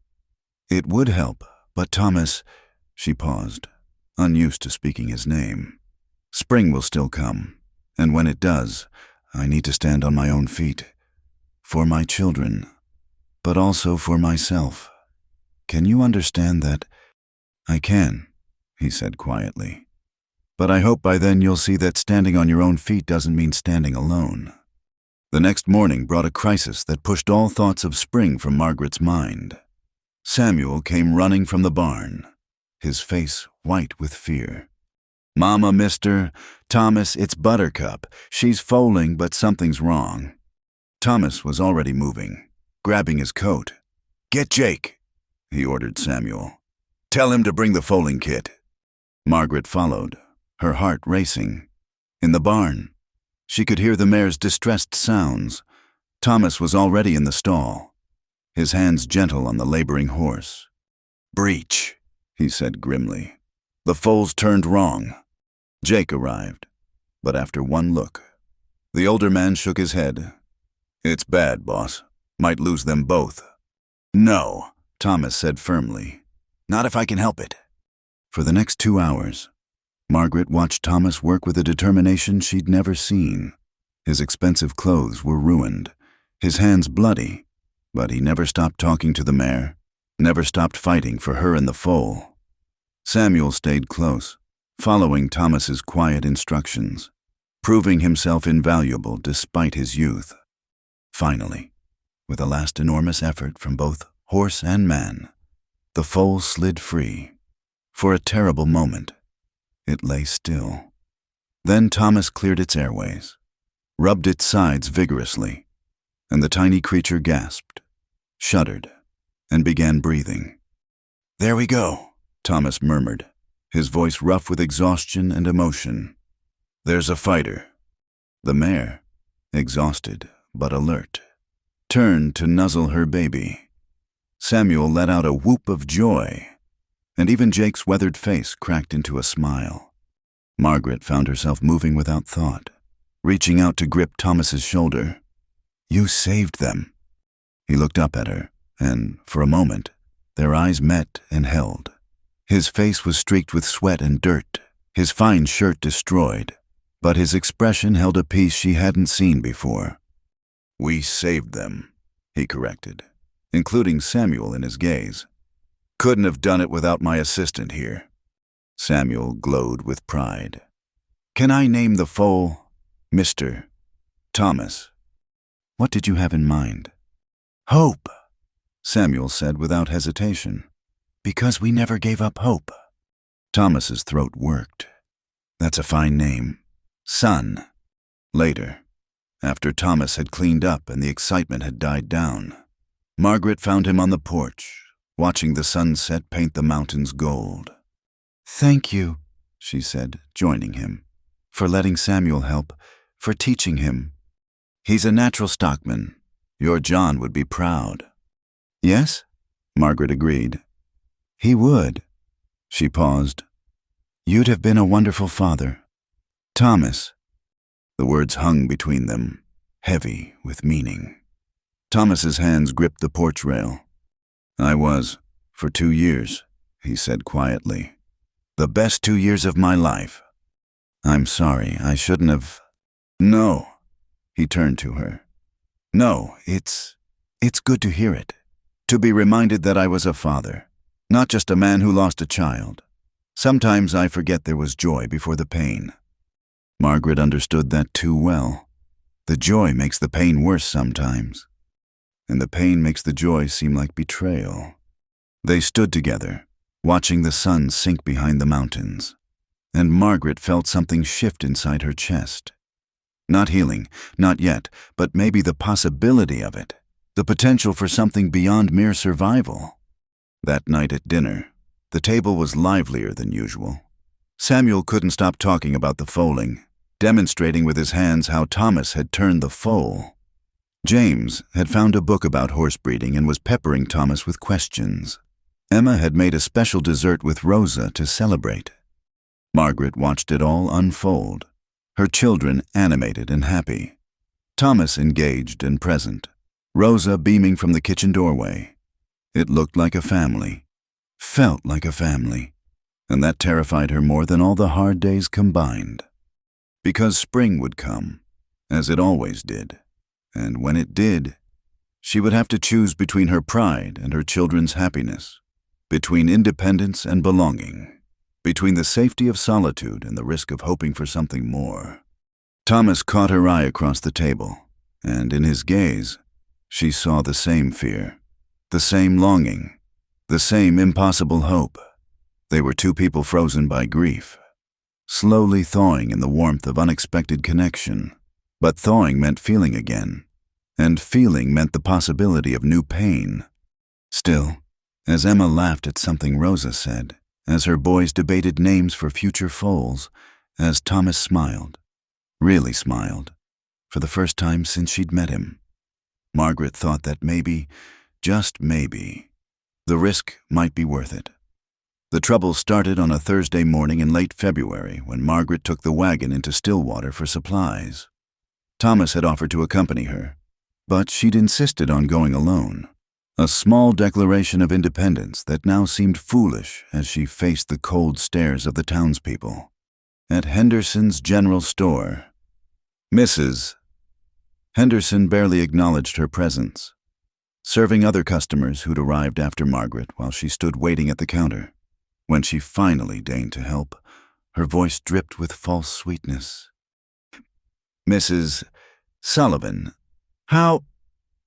"It would help, but Thomas—" She paused, unused to speaking his name. "Spring will still come, and when it does, I need to stand on my own feet. For my children, but also for myself. Can you understand that?" "I can," he said quietly. "But I hope by then you'll see that standing on your own feet doesn't mean standing alone." The next morning brought a crisis that pushed all thoughts of spring from Margaret's mind. Samuel came running from the barn, his face white with fear. "Mama, mister, Thomas, it's Buttercup. She's foaling, but something's wrong." Thomas was already moving, grabbing his coat. "Get Jake!" he ordered Samuel. "Tell him to bring the foaling kit." Margaret followed, her heart racing. In the barn, she could hear the mare's distressed sounds. Thomas was already in the stall, his hands gentle on the laboring horse. "Breech," he said grimly. "The foal's turned wrong." Jake arrived, but after one look. The older man shook his head. "It's bad, boss. Might lose them both." "No," Thomas said firmly. "Not if I can help it." For the next 2 hours, Margaret watched Thomas work with a determination she'd never seen. His expensive clothes were ruined, his hands bloody, but he never stopped talking to the mare, never stopped fighting for her and the foal. Samuel stayed close, following Thomas's quiet instructions, proving himself invaluable despite his youth. Finally, with a last enormous effort from both horse and man, the foal slid free. For a terrible moment, it lay still. Then Thomas cleared its airways, rubbed its sides vigorously, and the tiny creature gasped, shuddered, and began breathing. "There we go," Thomas murmured, his voice rough with exhaustion and emotion. "There's a fighter." The mare, exhausted but alert, turned to nuzzle her baby. Samuel let out a whoop of joy, and even Jake's weathered face cracked into a smile. Margaret found herself moving without thought, reaching out to grip Thomas's shoulder. "You saved them." He looked up at her, and, for a moment, their eyes met and held. His face was streaked with sweat and dirt, his fine shirt destroyed, but his expression held a peace she hadn't seen before. "We saved them," he corrected, including Samuel in his gaze. "Couldn't have done it without my assistant here." Samuel glowed with pride. "Can I name the foal Mr. Thomas?" "What did you have in mind?" "Hope," Samuel said without hesitation. "Because we never gave up hope." Thomas's throat worked. "That's a fine name. Son." Later, after Thomas had cleaned up and the excitement had died down, Margaret found him on the porch, watching the sunset paint the mountains gold. "Thank you," she said, joining him, "for letting Samuel help, for teaching him. He's a natural stockman. Your John would be proud." "Yes?" Margaret agreed. "He would." She paused. "You'd have been a wonderful father. Thomas." The words hung between them, heavy with meaning. Thomas's hands gripped the porch rail. "I was, for 2 years," he said quietly. "The best 2 years of my life." "I'm sorry, I shouldn't have—" "No." He turned to her. "No, it's good to hear it. To be reminded that I was a father, not just a man who lost a child. Sometimes I forget there was joy before the pain." Margaret understood that too well. The joy makes the pain worse sometimes, and the pain makes the joy seem like betrayal. They stood together, watching the sun sink behind the mountains, and Margaret felt something shift inside her chest. Not healing, not yet, but maybe the possibility of it, the potential for something beyond mere survival. That night at dinner, the table was livelier than usual. Samuel couldn't stop talking about the foaling, demonstrating with his hands how Thomas had turned the foal. James had found a book about horse breeding and was peppering Thomas with questions. Emma had made a special dessert with Rosa to celebrate. Margaret watched it all unfold, her children animated and happy, Thomas engaged and present, Rosa beaming from the kitchen doorway. It looked like a family, felt like a family, and that terrified her more than all the hard days combined. Because spring would come, as it always did, and when it did, she would have to choose between her pride and her children's happiness, between independence and belonging, between the safety of solitude and the risk of hoping for something more. Thomas caught her eye across the table, and in his gaze, she saw the same fear, the same longing, the same impossible hope. They were two people frozen by grief, slowly thawing in the warmth of unexpected connection. But thawing meant feeling again, and feeling meant the possibility of new pain. Still, As Emma laughed at something Rosa said, as her boys debated names for future foals, as Thomas smiled, really smiled, for the first time since she'd met him. Margaret thought that maybe, just maybe, the risk might be worth it. The trouble started on a Thursday morning in late February when Margaret took the wagon into Stillwater for supplies. Thomas had offered to accompany her, but she'd insisted on going alone. A small declaration of independence that now seemed foolish as she faced the cold stares of the townspeople. At Henderson's general store, Mrs. Henderson barely acknowledged her presence, serving other customers who'd arrived after Margaret while she stood waiting at the counter. When she finally deigned to help, her voice dripped with false sweetness. "Mrs. Sullivan, how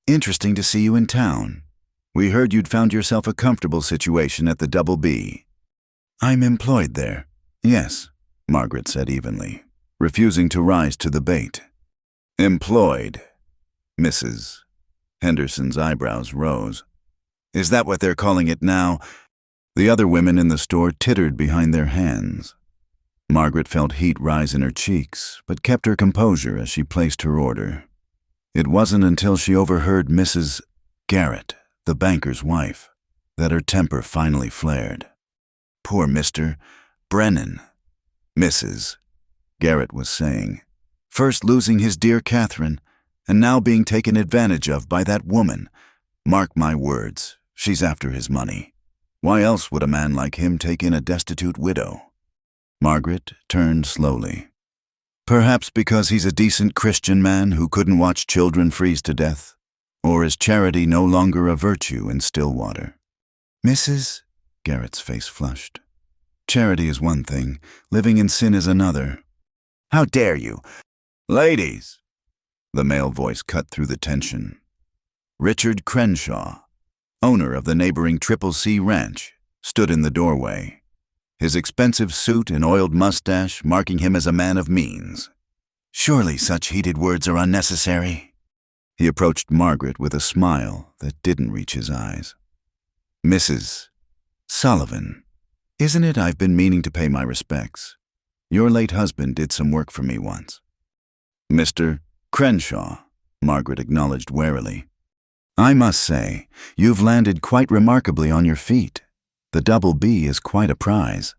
interesting to see you in town. We heard you'd found yourself a comfortable situation at the Double B." "I'm employed there." "Yes," Margaret said evenly, refusing to rise to the bait. "Employed, Mrs." Henderson's eyebrows rose. "Is that what they're calling it now?" The other women in the store tittered behind their hands. Margaret felt heat rise in her cheeks, but kept her composure as she placed her order. It wasn't until she overheard Mrs. Garrett, the banker's wife, that her temper finally flared. "Poor Mr. Brennan," Mrs. Garrett was saying, "first losing his dear Catherine, and now being taken advantage of by that woman. Mark my words, she's after his money. Why else would a man like him take in a destitute widow?" Margaret turned slowly. "Perhaps because he's a decent Christian man who couldn't watch children freeze to death? Or is charity no longer a virtue in Stillwater?" "Mrs. Garrett's face flushed. "Charity is one thing, living in sin is another." "How dare you?" "Ladies!" The male voice cut through the tension. Richard Crenshaw, owner of the neighboring Triple C Ranch, stood in the doorway, his expensive suit and oiled mustache marking him as a man of means. "Surely such heated words are unnecessary." He approached Margaret with a smile that didn't reach his eyes. "Mrs. Sullivan, isn't it I've been meaning to pay my respects? Your late husband did some work for me once." "Mr. Crenshaw," Margaret acknowledged warily. "I must say, you've landed quite remarkably on your feet. The Double B is quite a prize."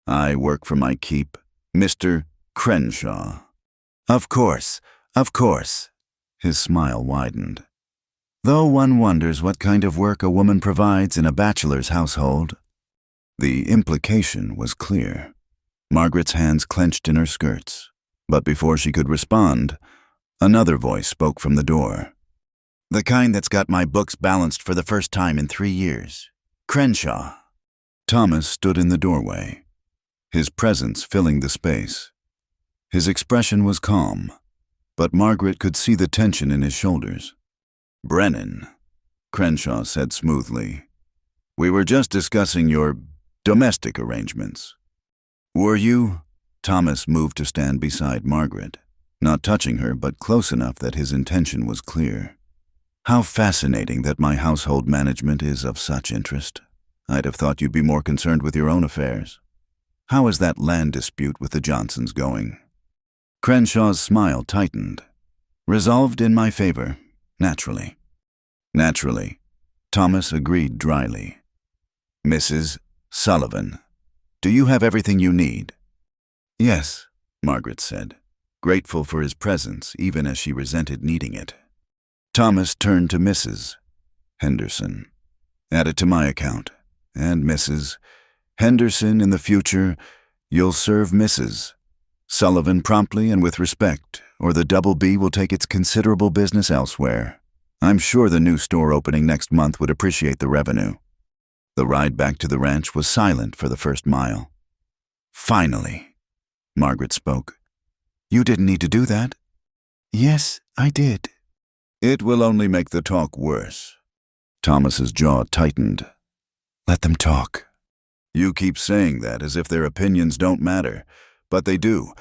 "I work for my keep, Mr. Crenshaw." Of course. His smile widened. "Though one wonders what kind of work a woman provides in a bachelor's household." The implication was clear. Margaret's hands clenched in her skirts, but before she could respond, another voice spoke from the door. "The kind that's got my books balanced for the first time in 3 years. Crenshaw." Thomas stood in the doorway, his presence filling the space. His expression was calm, but Margaret could see the tension in his shoulders. "Brennan," Crenshaw said smoothly, "we were just discussing your domestic arrangements." "Were you?" Thomas moved to stand beside Margaret, not touching her but close enough that his intention was clear. "How fascinating that my household management is of such interest. I'd have thought you'd be more concerned with your own affairs. How is that land dispute with the Johnsons going?" Crenshaw's smile tightened. "Resolved in my favor, naturally." "Naturally," Thomas agreed dryly. "Mrs. Sullivan, do you have everything you need?" "Yes," Margaret said, grateful for his presence even as she resented needing it. Thomas turned to Mrs. Henderson. "Add it to my account. And Mrs. Henderson, in the future, you'll serve Mrs. Sullivan promptly and with respect, or the Double B will take its considerable business elsewhere. I'm sure the new store opening next month would appreciate the revenue." The ride back to the ranch was silent for the first mile. "Finally," Margaret spoke. "You didn't need to do that." "Yes, I did." "It will only make the talk worse." Thomas's jaw tightened. "Let them talk." "You keep saying that as if their opinions don't matter, but they do.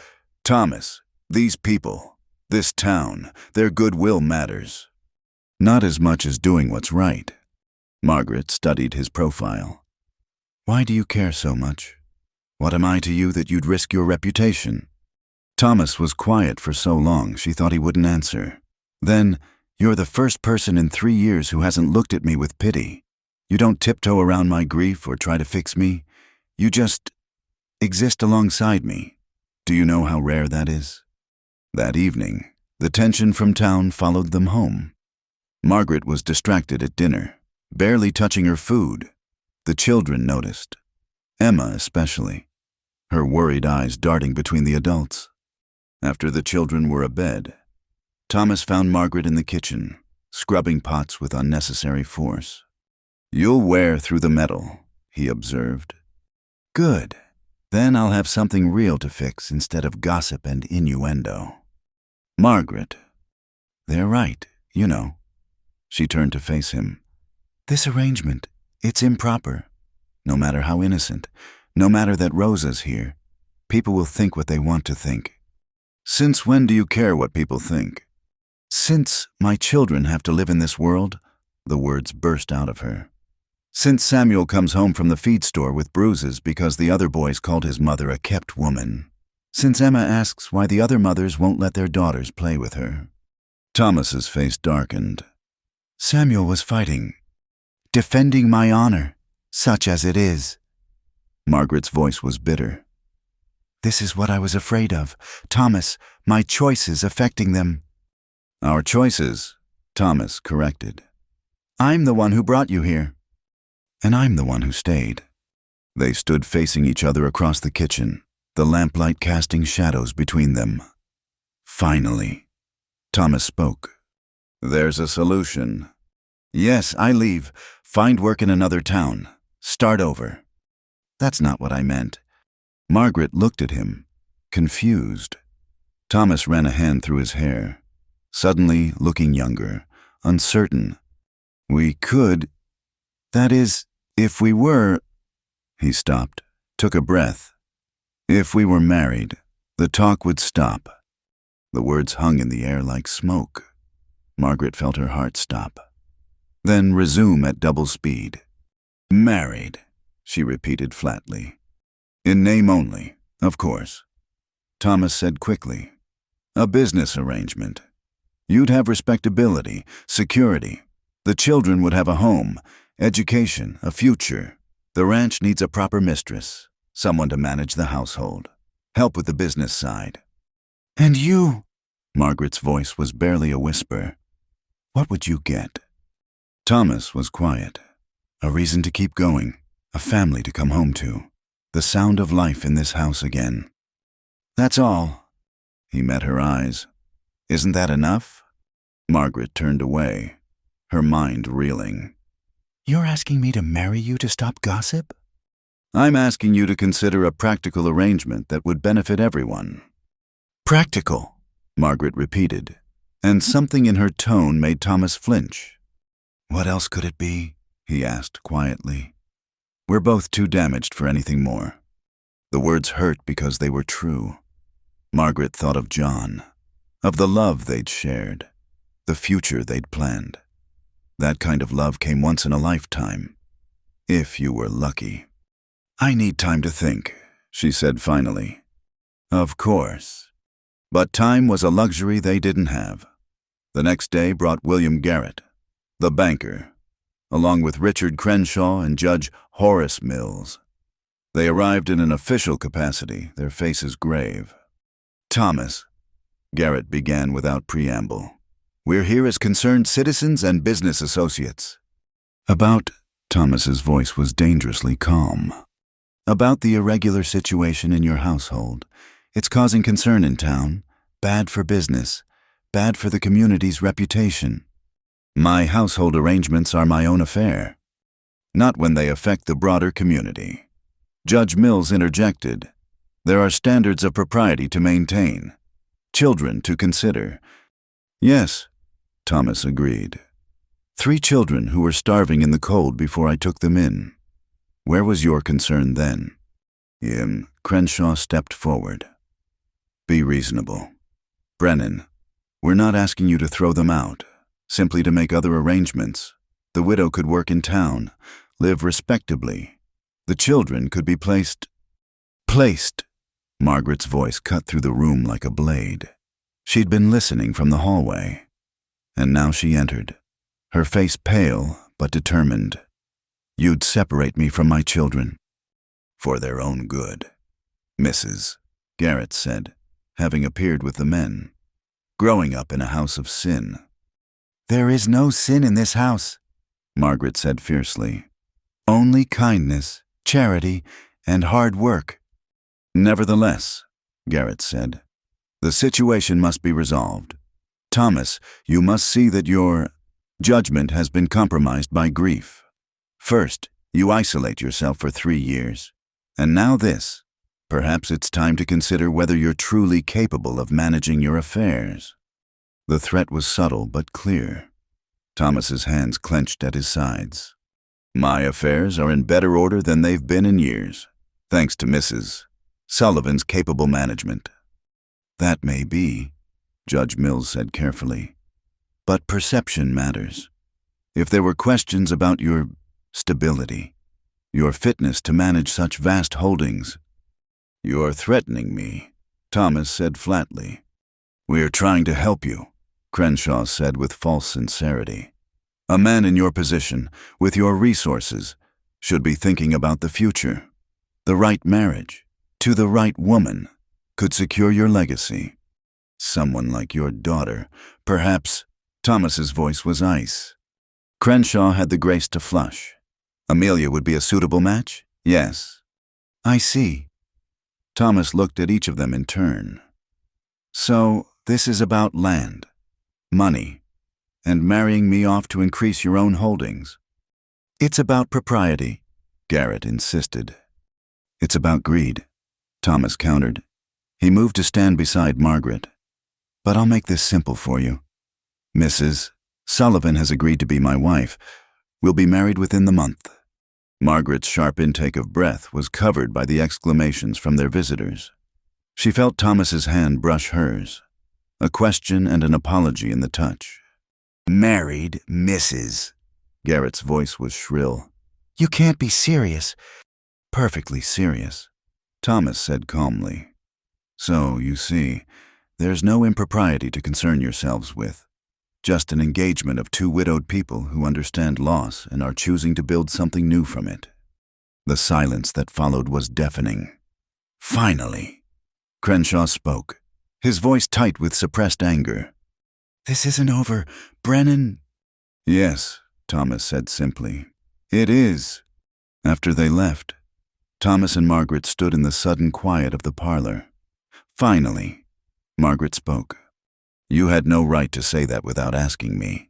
Thomas, these people, this town, their goodwill matters." "Not as much as doing what's right." Margaret studied his profile. Why do you care so much? What am I to you that you'd risk your reputation? Thomas was quiet for so long she thought he wouldn't answer. Then, you're the first person in 3 years who hasn't looked at me with pity. You don't tiptoe around my grief or try to fix me. You just exist alongside me. Do you know how rare that is? That evening, the tension from town followed them home. Margaret was distracted at dinner, barely touching her food. The children noticed. Emma especially, her worried eyes darting between the adults. After the children were abed, Thomas found Margaret in the kitchen, scrubbing pots with unnecessary force. You'll wear through the metal, he observed. Good. Then I'll have something real to fix instead of gossip and innuendo. Margaret. They're right, you know. She turned to face him. This arrangement, it's improper. No matter how innocent, no matter that Rosa's here, people will think what they want to think. Since when do you care what people think? Since my children have to live in this world, the words burst out of her. Since Samuel comes home from the feed store with bruises because the other boys called his mother a kept woman. Since Emma asks why the other mothers won't let their daughters play with her. Thomas's face darkened. Samuel was fighting, defending my honor, such as it is. Margaret's voice was bitter. This is what I was afraid of. Thomas, my choices affecting them. Our choices, Thomas corrected. I'm the one who brought you here. And I'm the one who stayed. They stood facing each other across the kitchen, the lamplight casting shadows between them. Finally, Thomas spoke. There's a solution. Yes, I leave. Find work in another town. Start over. That's not what I meant. Margaret looked at him, confused. Thomas ran a hand through his hair, suddenly looking younger, uncertain. We could, that is, if we were, he stopped, took a breath. If we were married, the talk would stop. The words hung in the air like smoke. Margaret felt her heart stop. Then resume at double speed. Married, she repeated flatly. In name only, of course. Thomas said quickly. A business arrangement. You'd have respectability, security. The children would have a home, education, a future. The ranch needs a proper mistress, someone to manage the household, help with the business side. And you? Margaret's voice was barely a whisper. What would you get? Thomas was quiet. A reason to keep going, a family to come home to, the sound of life in this house again. That's all. He met her eyes. Isn't that enough? Margaret turned away, her mind reeling. You're asking me to marry you to stop gossip? I'm asking you to consider a practical arrangement that would benefit everyone. Practical, Margaret repeated, and something in her tone made Thomas flinch. What else could it be? He asked quietly. We're both too damaged for anything more. The words hurt because they were true. Margaret thought of John, of the love they'd shared, the future they'd planned. That kind of love came once in a lifetime, if you were lucky. I need time to think, she said finally. Of course. But time was a luxury they didn't have. The next day brought William Garrett, the banker, along with Richard Crenshaw and Judge Horace Mills. They arrived in an official capacity, their faces grave. Thomas, Garrett began without preamble. We're here as concerned citizens and business associates. About, Thomas's voice was dangerously calm. About the irregular situation in your household. It's causing concern in town, bad for business, bad for the community's reputation. My household arrangements are my own affair, not when they affect the broader community. Judge Mills interjected. There are standards of propriety to maintain, children to consider. Yes, Thomas agreed. 3 children who were starving in the cold before I took them in. Where was your concern then? Crenshaw stepped forward. Be reasonable. Brennan, we're not asking you to throw them out, simply to make other arrangements. The widow could work in town, live respectably. The children could be placed. Margaret's voice cut through the room like a blade. She'd been listening from the hallway, and now she entered, her face pale but determined. You'd separate me from my children. For their own good, Mrs. Garrett said, having appeared with the men. Growing up in a house of sin. There is no sin in this house, Margaret said fiercely. Only kindness, charity, and hard work. Nevertheless, Garrett said, the situation must be resolved. Thomas, you must see that your judgment has been compromised by grief. First, you isolate yourself for 3 years. And now this. Perhaps it's time to consider whether you're truly capable of managing your affairs. The threat was subtle but clear. Thomas's hands clenched at his sides. My affairs are in better order than they've been in years, thanks to Mrs. Sullivan's capable management. That may be, Judge Mills said carefully, but perception matters. If there were questions about your stability, your fitness to manage such vast holdings, you're threatening me, Thomas said flatly. We're trying to help you, Crenshaw said with false sincerity. A man in your position, with your resources, should be thinking about the future. The right marriage, to the right woman, could secure your legacy. Someone like your daughter, perhaps. Thomas's voice was ice. Crenshaw had the grace to flush. Amelia would be a suitable match? Yes. I see. Thomas looked at each of them in turn. So, this is about land, money, and marrying me off to increase your own holdings. It's about propriety, Garrett insisted. It's about greed, Thomas countered. He moved to stand beside Margaret. But I'll make this simple for you. Mrs. Sullivan has agreed to be my wife. We'll be married within the month. Margaret's sharp intake of breath was covered by the exclamations from their visitors. She felt Thomas's hand brush hers, a question and an apology in the touch. Married, Mrs. Garrett's voice was shrill. You can't be serious. Perfectly serious, Thomas said calmly. So, you see, there's no impropriety to concern yourselves with. Just an engagement of 2 widowed people who understand loss and are choosing to build something new from it. The silence that followed was deafening. Finally, Crenshaw spoke, his voice tight with suppressed anger. This isn't over, Brennan. Yes, Thomas said simply. It is. After they left, Thomas and Margaret stood in the sudden quiet of the parlor. Finally, Margaret spoke. You had no right to say that without asking me.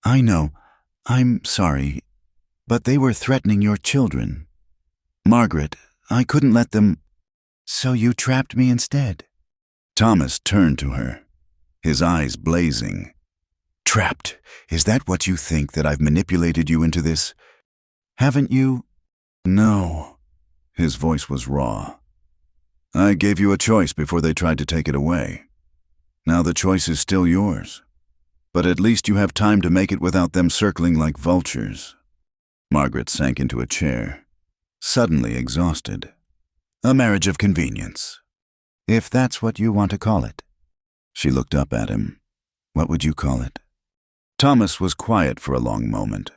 I know. I'm sorry. But they were threatening your children. Margaret, I couldn't let them. So you trapped me instead. Thomas turned to her, his eyes blazing. Trapped? Is that what you think, that I've manipulated you into this? Haven't you? No. His voice was raw. I gave you a choice before they tried to take it away. Now the choice is still yours. But at least you have time to make it without them circling like vultures. Margaret sank into a chair, suddenly exhausted. A marriage of convenience. If that's what you want to call it. She looked up at him. What would you call it? Thomas was quiet for a long moment.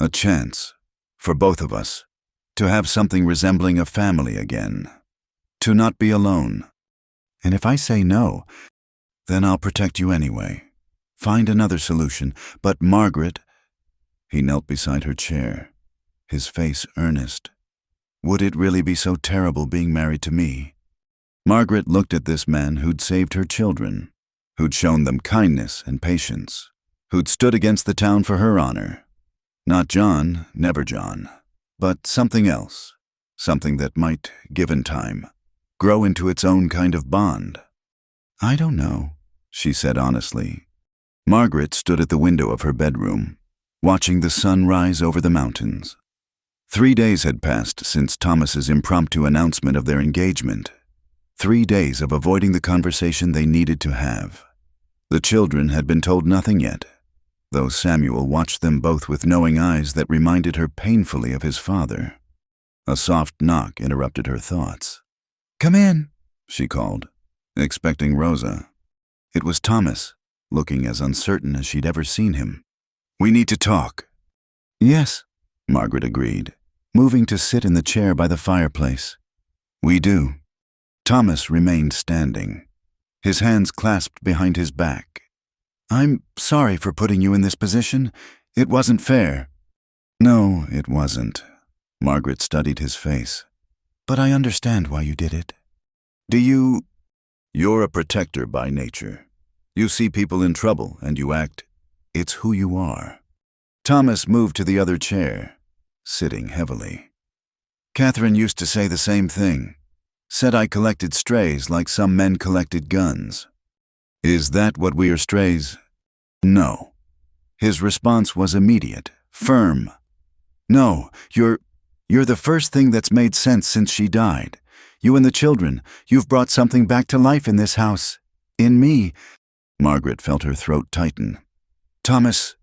A chance, for both of us, to have something resembling a family again. To not be alone. And if I say no, then I'll protect you anyway. Find another solution. But Margaret... He knelt beside her chair, his face earnest. Would it really be so terrible being married to me? Margaret looked at this man who'd saved her children, who'd shown them kindness and patience, who'd stood against the town for her honor. Not John, never John, but something else, something that might, given time, grow into its own kind of bond. I don't know, she said honestly. Margaret stood at the window of her bedroom, watching the sun rise over the mountains. 3 days had passed since Thomas's impromptu announcement of their engagement. 3 days of avoiding the conversation they needed to have. The children had been told nothing yet. though Samuel watched them both with knowing eyes that reminded her painfully of his father. A soft knock interrupted her thoughts. "Come in," she called, expecting Rosa. It was Thomas, looking as uncertain as she'd ever seen him. "We need to talk." "Yes," Margaret agreed, moving to sit in the chair by the fireplace. "We do." Thomas remained standing, his hands clasped behind his back. "I'm sorry for putting you in this position. It wasn't fair." "No, it wasn't." Margaret studied his face. "But I understand why you did it." You're a protector by nature. You see people in trouble and you act. It's who you are." Thomas moved to the other chair, sitting heavily. "Catherine used to say the same thing. Said I collected strays like some men collected guns." "Is that what we are, strays?" "No." His response was immediate, firm. "No, you're the first thing that's made sense since she died. You and the children, you've brought something back to life in this house. In me." Margaret felt her throat tighten. "Thomas,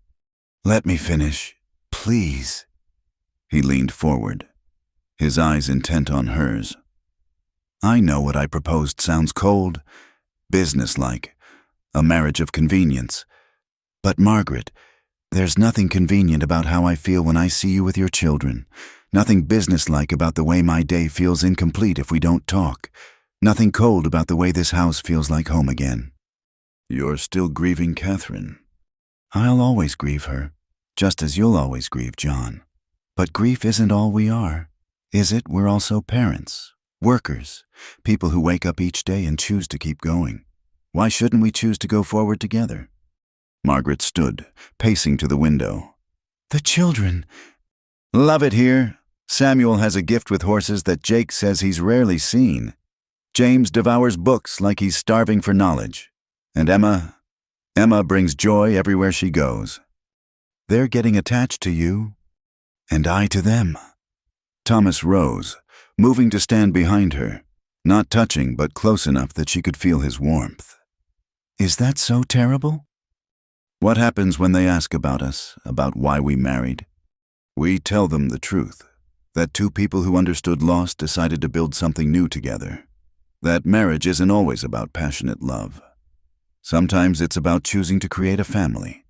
let me finish, please." He leaned forward, his eyes intent on hers. "I know what I proposed sounds cold, businesslike, a marriage of convenience. But Margaret, there's nothing convenient about how I feel when I see you with your children. Nothing businesslike about the way my day feels incomplete if we don't talk. Nothing cold about the way this house feels like home again." "You're still grieving Catherine." "I'll always grieve her, just as you'll always grieve John. But grief isn't all we are, is it? We're also parents, workers, people who wake up each day and choose to keep going. Why shouldn't we choose to go forward together?" Margaret stood, pacing to the window. "The children." "Love it here. Samuel has a gift with horses that Jake says he's rarely seen. James devours books like he's starving for knowledge. And Emma brings joy everywhere she goes. They're getting attached to you, and I to them." Thomas rose, moving to stand behind her, not touching but close enough that she could feel his warmth. "Is that so terrible?" "What happens when they ask about us, about why we married? We tell them the truth, that two people who understood loss decided to build something new together. That marriage isn't always about passionate love. Sometimes it's about choosing to create a family,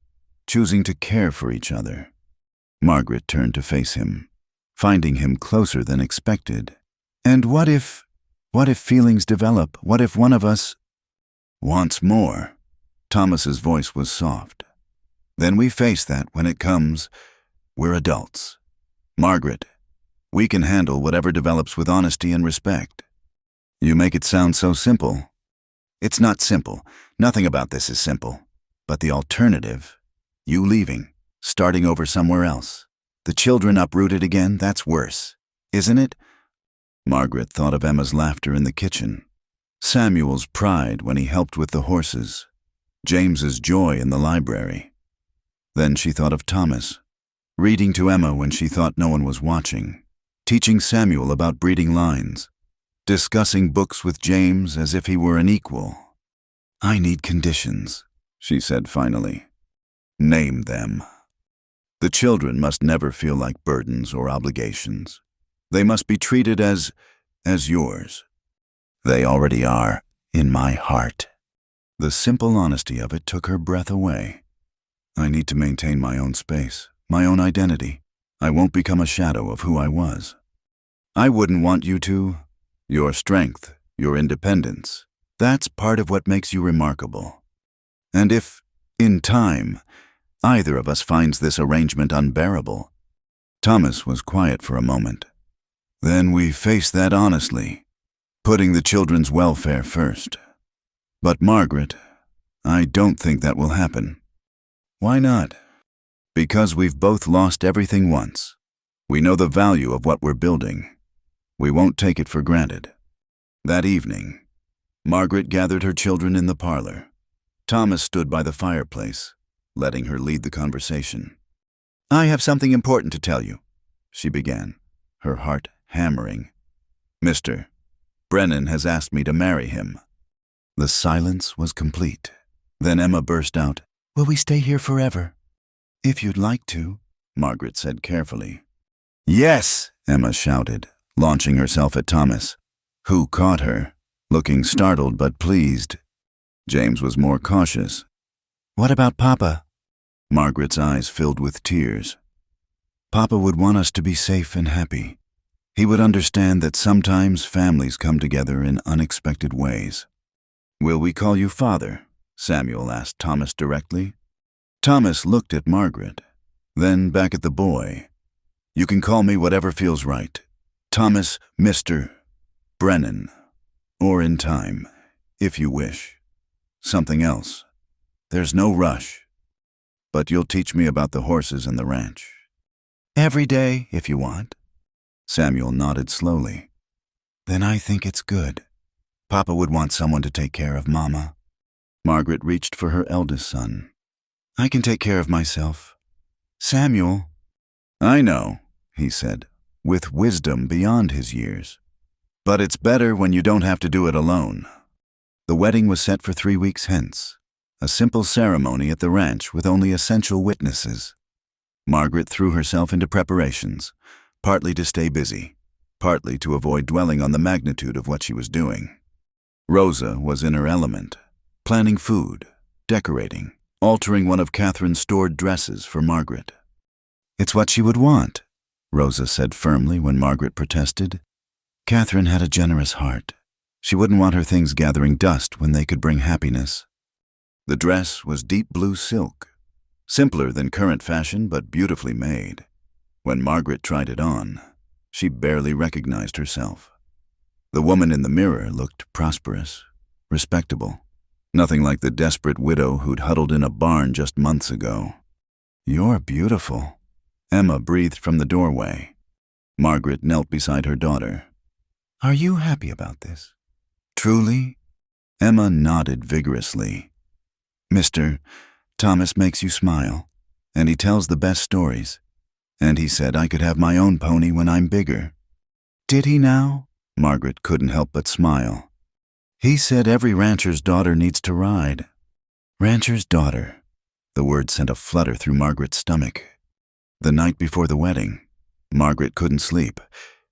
choosing to care for each other." Margaret turned to face him, finding him closer than expected. "And what if feelings develop? What if one of us wants more?" Thomas's voice was soft. "Then we face that when it comes. We're adults. Margaret, we can handle whatever develops with honesty and respect." "You make it sound so simple." "It's not simple. Nothing about this is simple. But the alternative, you leaving, starting over somewhere else, the children uprooted again, that's worse, isn't it?" Margaret thought of Emma's laughter in the kitchen, Samuel's pride when he helped with the horses, James's joy in the library. Then she thought of Thomas, reading to Emma when she thought no one was watching, teaching Samuel about breeding lines, discussing books with James as if he were an equal. "I need conditions," she said finally. "Name them." "The children must never feel like burdens or obligations. They must be treated as yours." "They already are, in my heart." The simple honesty of it took her breath away. "I need to maintain my own space, my own identity. I won't become a shadow of who I was." "I wouldn't want you to. Your strength, your independence, that's part of what makes you remarkable. And if, in time, either of us finds this arrangement unbearable." Thomas was quiet for a moment. "Then we face that honestly, putting the children's welfare first. But Margaret, I don't think that will happen." "Why not?" "Because we've both lost everything once. We know the value of what we're building. We won't take it for granted." That evening, Margaret gathered her children in the parlor. Thomas stood by the fireplace, letting her lead the conversation. "I have something important to tell you," she began, her heart hammering. "Mr. Brennan has asked me to marry him." The silence was complete. Then Emma burst out, "Will we stay here forever?" If you'd like to, Margaret said carefully. Yes, Emma shouted, launching herself at Thomas, who caught her, looking startled but pleased. James was more cautious. What about Papa? Margaret's eyes filled with tears. Papa would want us to be safe and happy. He would understand that sometimes families come together in unexpected ways. Will we call you Father? Samuel asked Thomas directly. Thomas looked at Margaret, then back at the boy. You can call me whatever feels right. Thomas, Mr. Brennan. Or in time, if you wish. Something else. There's no rush. But you'll teach me about the horses and the ranch. Every day, if you want. Samuel nodded slowly. Then I think it's good. Papa would want someone to take care of Mama. Margaret reached for her eldest son. I can take care of myself. Samuel. I know, he said, with wisdom beyond his years. But it's better when you don't have to do it alone. The wedding was set for 3 weeks hence, a simple ceremony at the ranch with only essential witnesses. Margaret threw herself into preparations, partly to stay busy, partly to avoid dwelling on the magnitude of what she was doing. Rosa was in her element, planning food, decorating, altering one of Catherine's stored dresses for Margaret. It's what she would want, Rosa said firmly when Margaret protested. Catherine had a generous heart. She wouldn't want her things gathering dust when they could bring happiness. The dress was deep blue silk, simpler than current fashion but beautifully made. When Margaret tried it on, she barely recognized herself. The woman in the mirror looked prosperous, respectable, nothing like the desperate widow who'd huddled in a barn just months ago. You're beautiful, Emma breathed from the doorway. Margaret knelt beside her daughter. Are you happy about this? Truly? Emma nodded vigorously. Mr. Thomas makes you smile, and he tells the best stories. And he said I could have my own pony when I'm bigger. Did he now? Margaret couldn't help but smile. He said every rancher's daughter needs to ride. Rancher's daughter. The word sent a flutter through Margaret's stomach. The night before the wedding, Margaret couldn't sleep.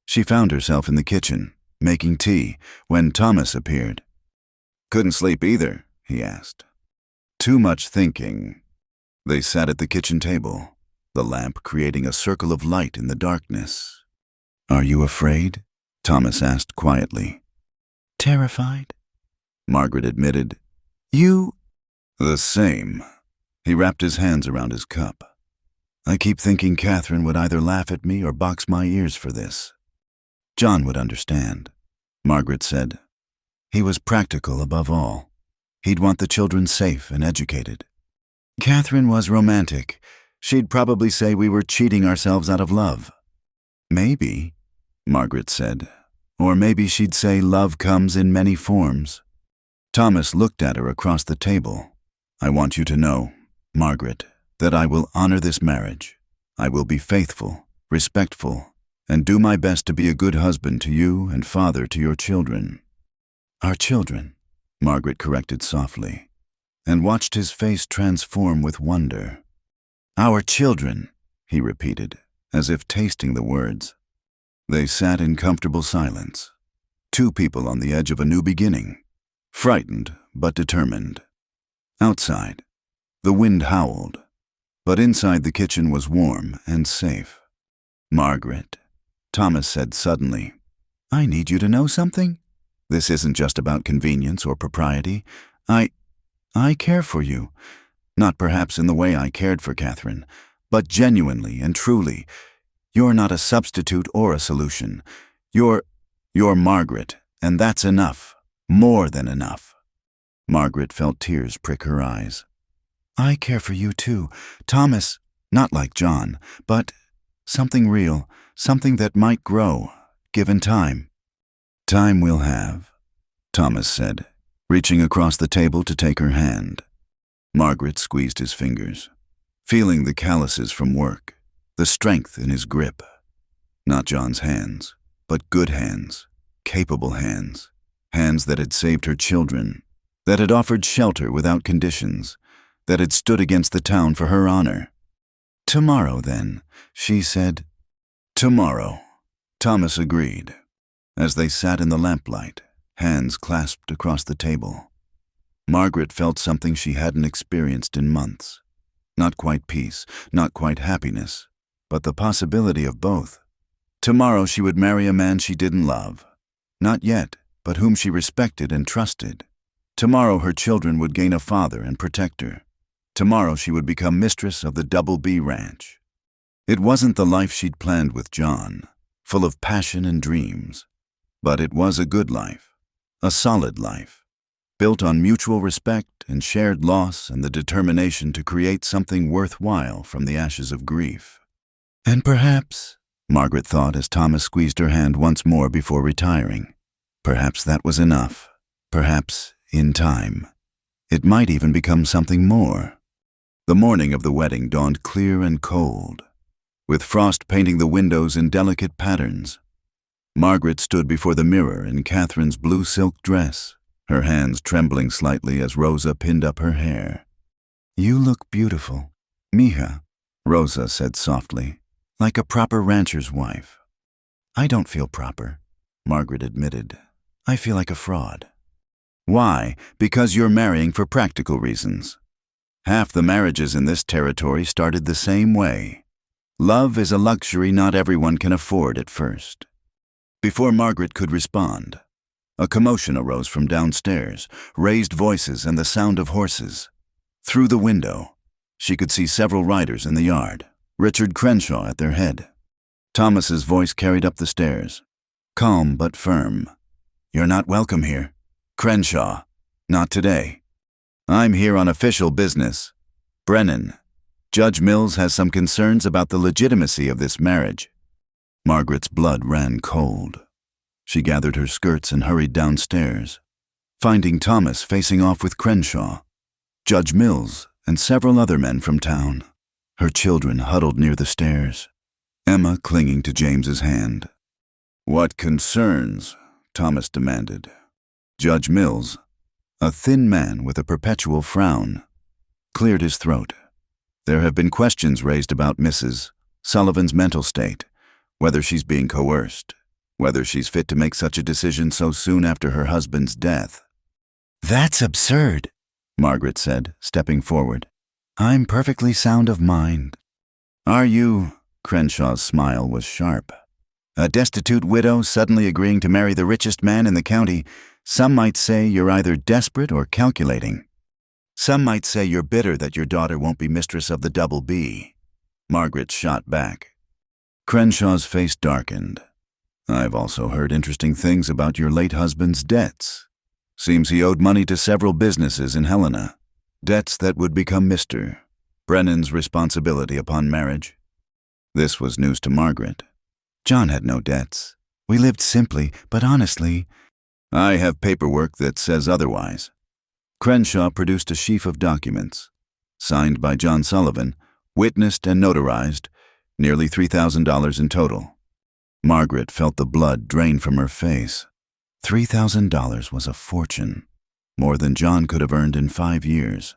She found herself in the kitchen, making tea, when Thomas appeared. Couldn't sleep either, he asked. Too much thinking. They sat at the kitchen table, the lamp creating a circle of light in the darkness. Are you afraid? Thomas asked quietly. Terrified? Margaret admitted. You? The same. He wrapped his hands around his cup. I keep thinking Catherine would either laugh at me or box my ears for this. John would understand, Margaret said. He was practical above all. He'd want the children safe and educated. Catherine was romantic. She'd probably say we were cheating ourselves out of love. Maybe, Margaret said. Or maybe she'd say love comes in many forms. Thomas looked at her across the table. I want you to know, Margaret, that I will honor this marriage. I will be faithful, respectful, and do my best to be a good husband to you and father to your children. Our children, Margaret corrected softly, and watched his face transform with wonder. Our children, he repeated, as if tasting the words. They sat in comfortable silence, two people on the edge of a new beginning, frightened but determined. Outside, the wind howled, but inside the kitchen was warm and safe. Margaret, Thomas said suddenly, I need you to know something. This isn't just about convenience or propriety. I care for you, not perhaps in the way I cared for Catherine, but genuinely and truly. You're not a substitute or a solution. You're Margaret, and that's enough, more than enough. Margaret felt tears prick her eyes. I care for you too, Thomas, not like John, but something real, something that might grow, given time. Time we'll have, Thomas said, reaching across the table to take her hand. Margaret squeezed his fingers, feeling the calluses from work, the strength in his grip. Not John's hands, but good hands, capable hands, hands that had saved her children, that had offered shelter without conditions, that had stood against the town for her honor. "Tomorrow, then," she said. "Tomorrow," Thomas agreed, as they sat in the lamplight, hands clasped across the table. Margaret felt something she hadn't experienced in months. Not quite peace, not quite happiness, but the possibility of both. Tomorrow she would marry a man she didn't love. Not yet, but whom she respected and trusted. Tomorrow her children would gain a father and protect her. Tomorrow she would become mistress of the Double B Ranch. It wasn't the life she'd planned with John, full of passion and dreams. But it was a good life, a solid life, built on mutual respect and shared loss and the determination to create something worthwhile from the ashes of grief. And perhaps, Margaret thought as Thomas squeezed her hand once more before retiring, perhaps that was enough. Perhaps, in time, it might even become something more. The morning of the wedding dawned clear and cold, with frost painting the windows in delicate patterns. Margaret stood before the mirror in Catherine's blue silk dress, her hands trembling slightly as Rosa pinned up her hair. "You look beautiful, mija," Rosa said softly, "like a proper rancher's wife." "I don't feel proper," Margaret admitted. "I feel like a fraud." "Why? Because you're marrying for practical reasons. Half the marriages in this territory started the same way. Love is a luxury not everyone can afford at first." Before Margaret could respond, a commotion arose from downstairs, raised voices and the sound of horses. Through the window, she could see several riders in the yard, Richard Crenshaw at their head. Thomas's voice carried up the stairs, calm but firm. "You're not welcome here. Crenshaw, not today. I'm here on official business. Brennan, Judge Mills has some concerns about the legitimacy of this marriage." Margaret's blood ran cold. She gathered her skirts and hurried downstairs, finding Thomas facing off with Crenshaw, Judge Mills, and several other men from town. Her children huddled near the stairs, Emma clinging to James's hand. "What concerns?" Thomas demanded. Judge Mills, a thin man with a perpetual frown, cleared his throat. "There have been questions raised about Mrs. Sullivan's mental state, whether she's being coerced, whether she's fit to make such a decision so soon after her husband's death." "That's absurd," Margaret said, stepping forward. "I'm perfectly sound of mind." "Are you?" Crenshaw's smile was sharp. "A destitute widow suddenly agreeing to marry the richest man in the county. Some might say you're either desperate or calculating. Some might say you're bitter that your daughter won't be mistress of the Double B." Margaret shot back. Crenshaw's face darkened. "I've also heard interesting things about your late husband's debts. Seems he owed money to several businesses in Helena. Debts that would become Mr. Brennan's responsibility upon marriage." This was news to Margaret. "John had no debts. We lived simply, but honestly." "I have paperwork that says otherwise." Crenshaw produced a sheaf of documents, signed by John Sullivan, witnessed and notarized, nearly $3,000 in total. Margaret felt the blood drain from her face. $3,000 was a fortune, more than John could have earned in 5 years.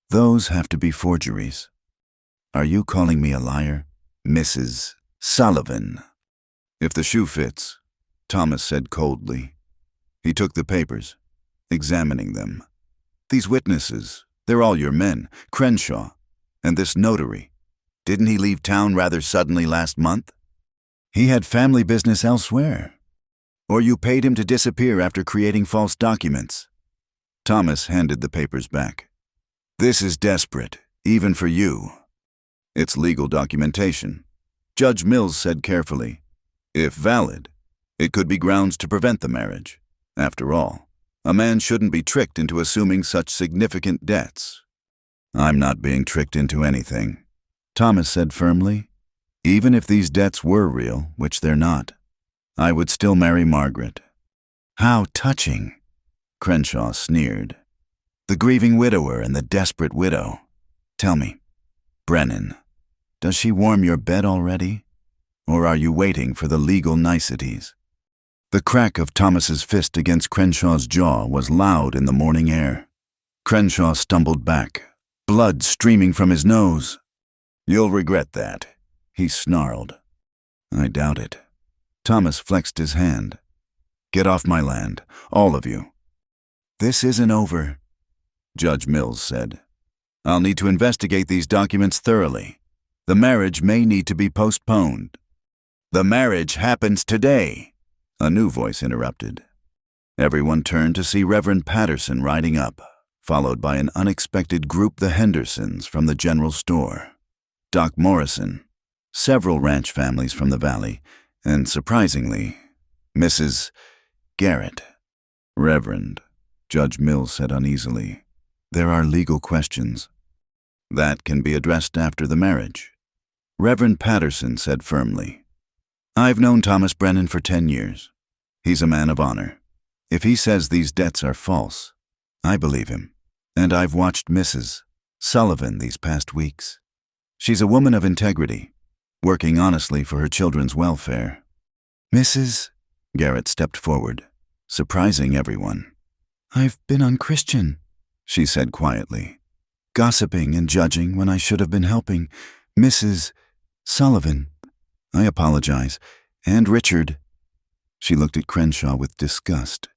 Those have to be forgeries. "Are you calling me a liar, Mrs. Sullivan?" "If the shoe fits," Thomas said coldly. He took the papers, examining them. "These witnesses, they're all your men, Crenshaw, and this notary. Didn't he leave town rather suddenly last month? He had family business elsewhere. Or you paid him to disappear after creating false documents." Thomas handed the papers back. "This is desperate, even for you." "It's legal documentation," Judge Mills said carefully. "If valid, it could be grounds to prevent the marriage. After all, a man shouldn't be tricked into assuming such significant debts." "I'm not being tricked into anything," Thomas said firmly. "Even if these debts were real, which they're not, I would still marry Margaret." "How touching," Crenshaw sneered. "The grieving widower and the desperate widow. Tell me, Brennan, does she warm your bed already? Or are you waiting for the legal niceties?" The crack of Thomas's fist against Crenshaw's jaw was loud in the morning air. Crenshaw stumbled back, blood streaming from his nose. You'll regret that, he snarled. I doubt it. Thomas flexed his hand. Get off my land, all of you. This isn't over, Judge Mills said. I'll need to investigate these documents thoroughly. The marriage may need to be postponed. The marriage happens today, a new voice interrupted. Everyone turned to see Reverend Patterson riding up, followed by an unexpected group, the Hendersons from the general store, Doc Morrison, several ranch families from the valley, and surprisingly, Mrs. Garrett. Reverend, Judge Mills said uneasily, there are legal questions. That can be addressed after the marriage. Reverend Patterson said firmly, I've known Thomas Brennan for 10 years. He's a man of honor. If he says these debts are false, I believe him. And I've watched Mrs. Sullivan these past weeks. She's a woman of integrity, working honestly for her children's welfare. Mrs. Garrett stepped forward, surprising everyone. I've been unchristian, she said quietly, gossiping and judging when I should have been helping. Mrs. Sullivan, I apologize. And Richard. She looked at Crenshaw with disgust.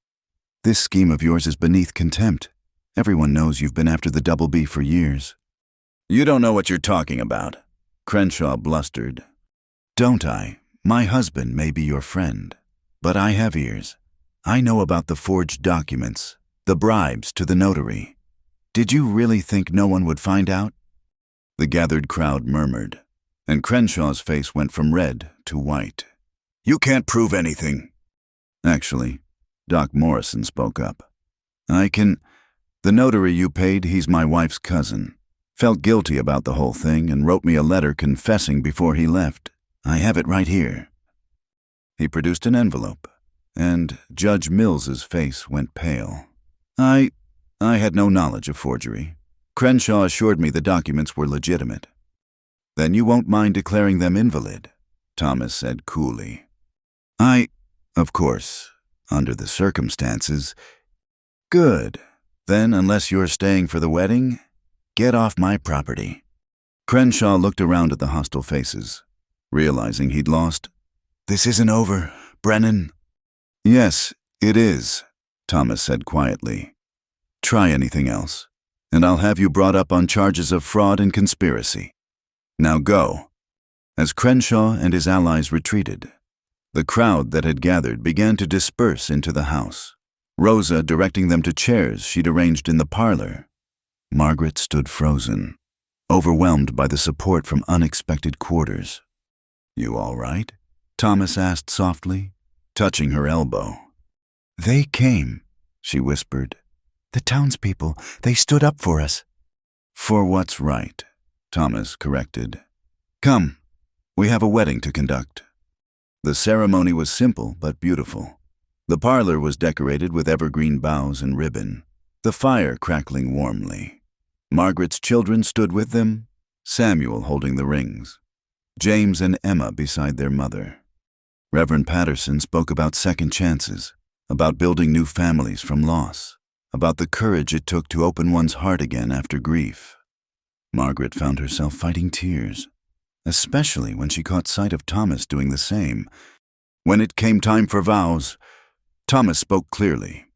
This scheme of yours is beneath contempt. Everyone knows you've been after the Double B for years. You don't know what you're talking about, Crenshaw blustered. Don't I? My husband may be your friend, but I have ears. I know about the forged documents, the bribes to the notary. Did you really think no one would find out? The gathered crowd murmured, and Crenshaw's face went from red to white. You can't prove anything. Actually, Doc Morrison spoke up. The notary you paid, he's my wife's cousin. Felt guilty about the whole thing and wrote me a letter confessing before he left. I have it right here. He produced an envelope, and Judge Mills's face went pale. I had no knowledge of forgery. Crenshaw assured me the documents were legitimate. Then you won't mind declaring them invalid, Thomas said coolly. Of course, under the circumstances. Good. Then, unless you're staying for the wedding, get off my property. Crenshaw looked around at the hostile faces, realizing he'd lost. This isn't over, Brennan. Yes, it is, Thomas said quietly. Try anything else, and I'll have you brought up on charges of fraud and conspiracy. Now go. As Crenshaw and his allies retreated, the crowd that had gathered began to disperse into the house, Rosa directing them to chairs she'd arranged in the parlor. Margaret stood frozen, overwhelmed by the support from unexpected quarters. You all right? Thomas asked softly, touching her elbow. They came, she whispered. The townspeople, they stood up for us. For what's right, Thomas corrected. Come, we have a wedding to conduct. The ceremony was simple but beautiful. The parlor was decorated with evergreen boughs and ribbon, the fire crackling warmly. Margaret's children stood with them, Samuel holding the rings, James and Emma beside their mother. Reverend Patterson spoke about second chances, about building new families from loss, about the courage it took to open one's heart again after grief. Margaret found herself fighting tears, especially when she caught sight of Thomas doing the same. When it came time for vows, Thomas spoke clearly,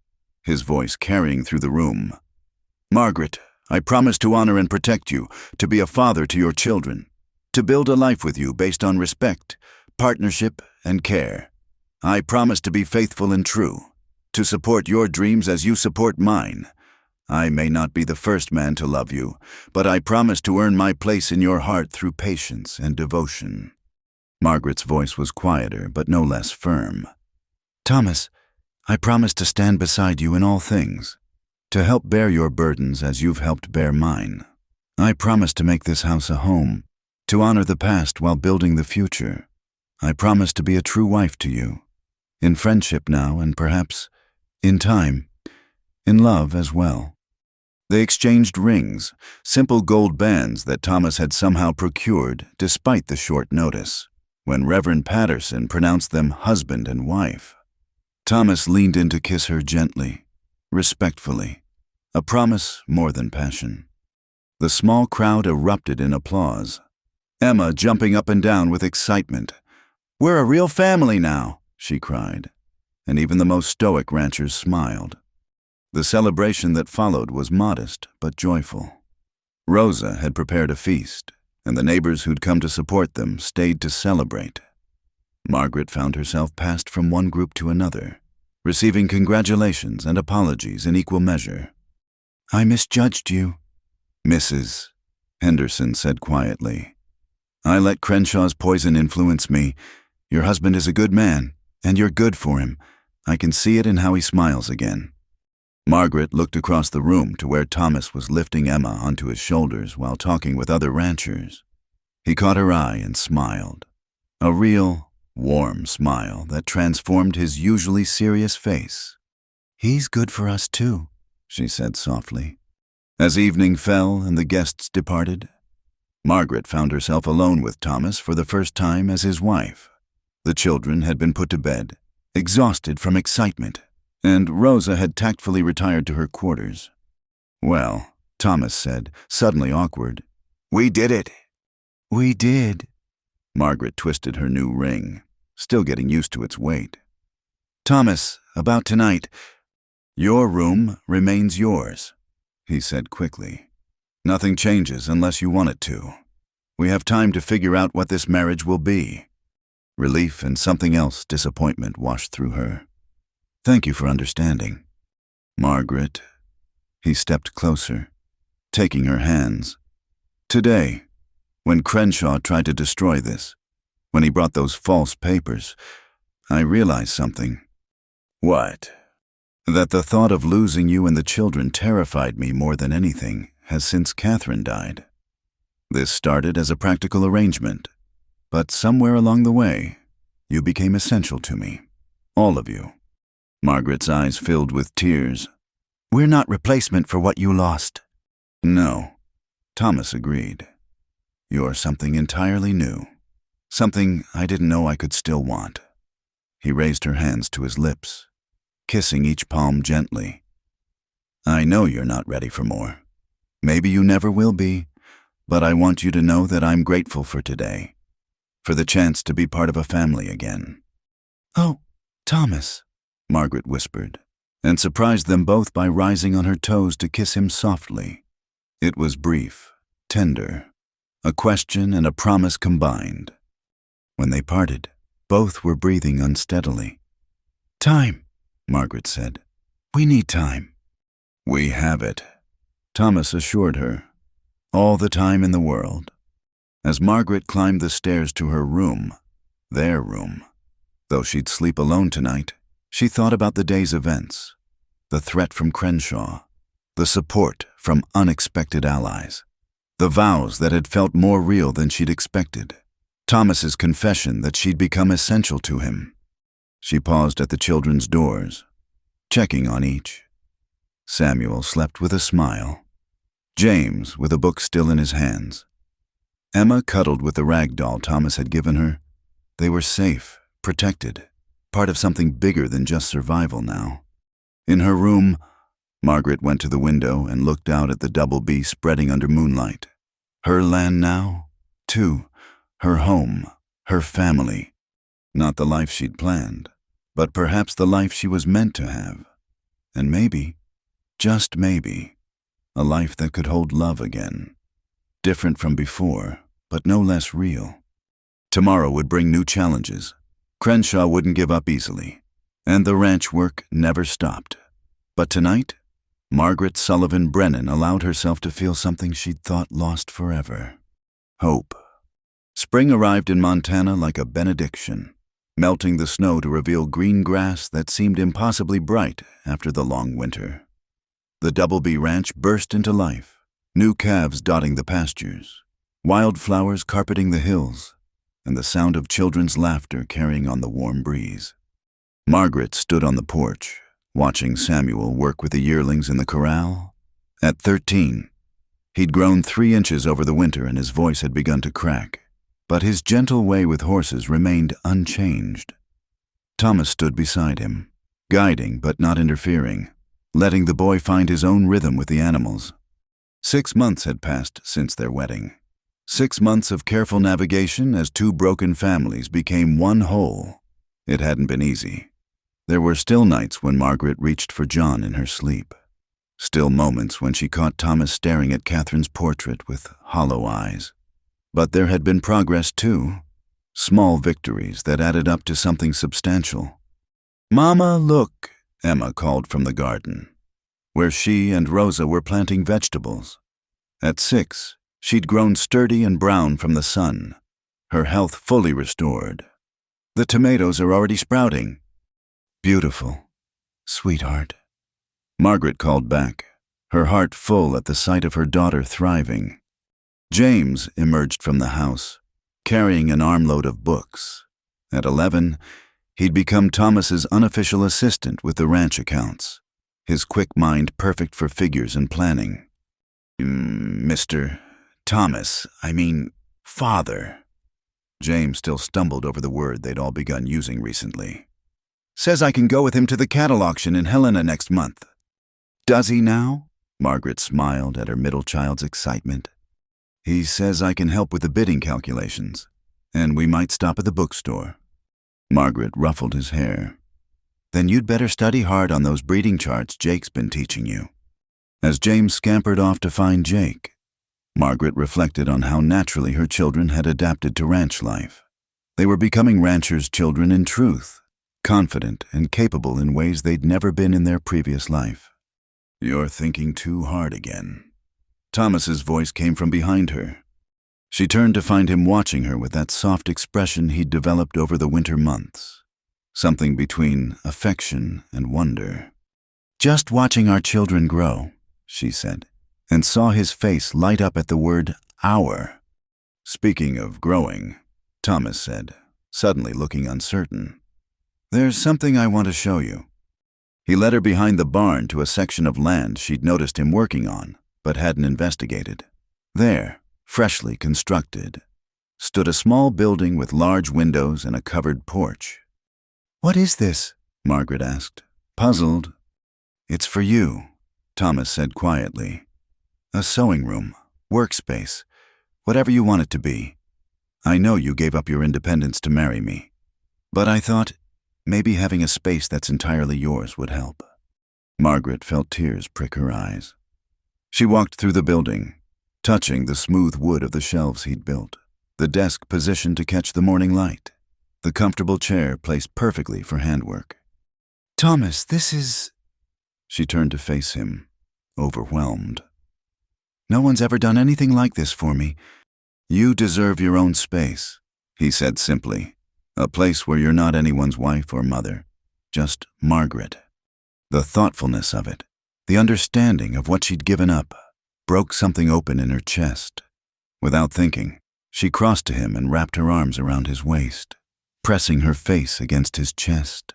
his voice carrying through the room. Margaret, I promise to honor and protect you, to be a father to your children, to build a life with you based on respect, partnership, and care. I promise to be faithful and true, to support your dreams as you support mine. I may not be the first man to love you, but I promise to earn my place in your heart through patience and devotion. Margaret's voice was quieter, but no less firm. Thomas, I promise to stand beside you in all things, to help bear your burdens as you've helped bear mine. I promise to make this house a home, to honor the past while building the future. I promise to be a true wife to you, in friendship now and perhaps, in time, in love as well. They exchanged rings, simple gold bands that Thomas had somehow procured despite the short notice, when Reverend Patterson pronounced them husband and wife. Thomas leaned in to kiss her gently, respectfully, a promise more than passion. The small crowd erupted in applause. Emma jumping up and down with excitement. "We're a real family now," she cried, and even the most stoic ranchers smiled. The celebration that followed was modest but joyful. Rosa had prepared a feast, and the neighbors who'd come to support them stayed to celebrate. Margaret found herself passed from one group to another, receiving congratulations and apologies in equal measure. "I misjudged you," Mrs. Henderson said quietly. "I let Crenshaw's poison influence me. Your husband is a good man, and you're good for him. I can see it in how he smiles again." Margaret looked across the room to where Thomas was lifting Emma onto his shoulders while talking with other ranchers. He caught her eye and smiled. A real, warm smile that transformed his usually serious face. "He's good for us too," she said softly. As evening fell and the guests departed, Margaret found herself alone with Thomas for the first time as his wife. The children had been put to bed, exhausted from excitement, and Rosa had tactfully retired to her quarters. "Well," Thomas said, suddenly awkward, "we did it." "We did." Margaret twisted her new ring, still getting used to its weight. "Thomas, about tonight. Your room remains yours," he said quickly. "Nothing changes unless you want it to. We have time to figure out what this marriage will be." Relief and something else, disappointment, washed through her. "Thank you for understanding." "Margaret." He stepped closer, taking her hands. "Today, when Crenshaw tried to destroy this, when he brought those false papers, I realized something." "What?" "That the thought of losing you and the children terrified me more than anything has since Catherine died. This started as a practical arrangement, but somewhere along the way, you became essential to me. All of you." Margaret's eyes filled with tears. "We're not replacement for what you lost." "No," Thomas agreed. "You're something entirely new. Something I didn't know I could still want." He raised her hands to his lips, kissing each palm gently. "I know you're not ready for more. Maybe you never will be, but I want you to know that I'm grateful for today, for the chance to be part of a family again." "Oh, Thomas," Margaret whispered, and surprised them both by rising on her toes to kiss him softly. It was brief, tender, a question and a promise combined. When they parted, both were breathing unsteadily. "Time," Margaret said. "We need time." "We have it," Thomas assured her. "All the time in the world." As Margaret climbed the stairs to her room, their room, though she'd sleep alone tonight, she thought about the day's events, the threat from Crenshaw, the support from unexpected allies, the vows that had felt more real than she'd expected, Thomas's confession that she'd become essential to him. She paused at the children's doors, checking on each. Samuel slept with a smile, James with a book still in his hands. Emma cuddled with the rag doll Thomas had given her. They were safe, protected, part of something bigger than just survival now. In her room, Margaret went to the window and looked out at the double B spreading under moonlight. Her land now, too, her home, her family. Not the life she'd planned, but perhaps the life she was meant to have. And maybe, just maybe, a life that could hold love again. Different from before, but no less real. Tomorrow would bring new challenges. Crenshaw wouldn't give up easily, and the ranch work never stopped. But tonight, Margaret Sullivan Brennan allowed herself to feel something she'd thought lost forever. Hope. Spring arrived in Montana like a benediction, melting the snow to reveal green grass that seemed impossibly bright after the long winter. The Double B Ranch burst into life, new calves dotting the pastures, wildflowers carpeting the hills, and the sound of children's laughter carrying on the warm breeze. Margaret stood on the porch, watching Samuel work with the yearlings in the corral. At 13, he'd grown 3 inches over the winter and his voice had begun to crack, but his gentle way with horses remained unchanged. Thomas stood beside him, guiding but not interfering, letting the boy find his own rhythm with the animals. 6 months had passed since their wedding, 6 months of careful navigation as two broken families became one whole. It hadn't been easy. There were still nights when Margaret reached for John in her sleep. Still moments when she caught Thomas staring at Catherine's portrait with hollow eyes. But there had been progress too. Small victories that added up to something substantial. "Mama, look," Emma called from the garden, where she and Rosa were planting vegetables. At 6, she'd grown sturdy and brown from the sun, her health fully restored. "The tomatoes are already sprouting." "Beautiful, sweetheart," Margaret called back, her heart full at the sight of her daughter thriving. James emerged from the house, carrying an armload of books. At 11, he'd become Thomas's unofficial assistant with the ranch accounts, his quick mind perfect for figures and planning. "Mr. Thomas, Father." James still stumbled over the word they'd all begun using recently. "Says I can go with him to the cattle auction in Helena next month." "Does he now?" Margaret smiled at her middle child's excitement. "He says I can help with the bidding calculations, and we might stop at the bookstore." Margaret ruffled his hair. "Then you'd better study hard on those breeding charts Jake's been teaching you." As James scampered off to find Jake, Margaret reflected on how naturally her children had adapted to ranch life. They were becoming ranchers' children in truth, confident and capable in ways they'd never been in their previous life. "You're thinking too hard again." Thomas's voice came from behind her. She turned to find him watching her with that soft expression he'd developed over the winter months, something between affection and wonder. "Just watching our children grow," she said, and saw his face light up at the word "our." "Speaking of growing," Thomas said, suddenly looking uncertain, "there's something I want to show you." He led her behind the barn to a section of land she'd noticed him working on, but hadn't investigated. There, freshly constructed, stood a small building with large windows and a covered porch. "What is this?" Margaret asked, puzzled. "It's for you," Thomas said quietly. "A sewing room, workspace, whatever you want it to be. I know you gave up your independence to marry me, but I thought maybe having a space that's entirely yours would help." Margaret felt tears prick her eyes. She walked through the building, touching the smooth wood of the shelves he'd built, the desk positioned to catch the morning light, the comfortable chair placed perfectly for handwork. "Thomas, this is..." She turned to face him, overwhelmed. "No one's ever done anything like this for me." "You deserve your own space," he said simply. "A place where you're not anyone's wife or mother, just Margaret." The thoughtfulness of it, the understanding of what she'd given up, broke something open in her chest. Without thinking, she crossed to him and wrapped her arms around his waist, pressing her face against his chest.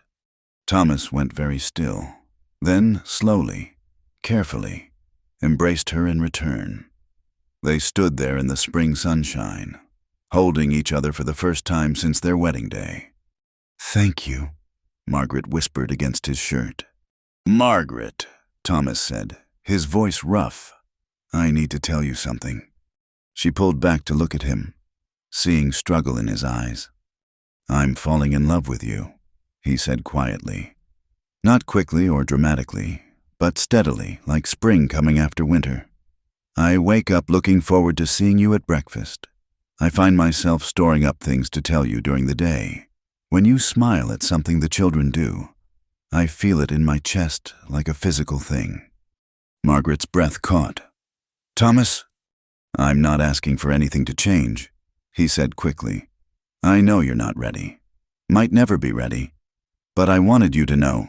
Thomas went very still, then slowly, carefully, embraced her in return. They stood there in the spring sunshine, holding each other for the first time since their wedding day. "Thank you," Margaret whispered against his shirt. "Margaret," Thomas said, his voice rough, "I need to tell you something." She pulled back to look at him, seeing struggle in his eyes. "I'm falling in love with you," he said quietly. Not quickly or dramatically, but steadily, like spring coming after winter. "I wake up looking forward to seeing you at breakfast. I find myself storing up things to tell you during the day. When you smile at something the children do, I feel it in my chest like a physical thing." Margaret's breath caught. "Thomas, I'm not asking for anything to change," he said quickly. "I know you're not ready. Might never be ready. But I wanted you to know.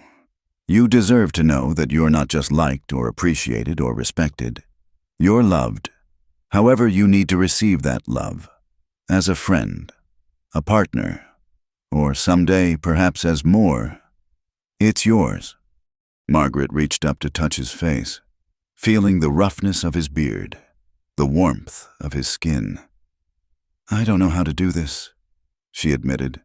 You deserve to know that you're not just liked or appreciated or respected. You're loved, however you need to receive that love. As a friend, a partner, or someday perhaps as more. It's yours." Margaret reached up to touch his face, feeling the roughness of his beard, the warmth of his skin. "I don't know how to do this," she admitted.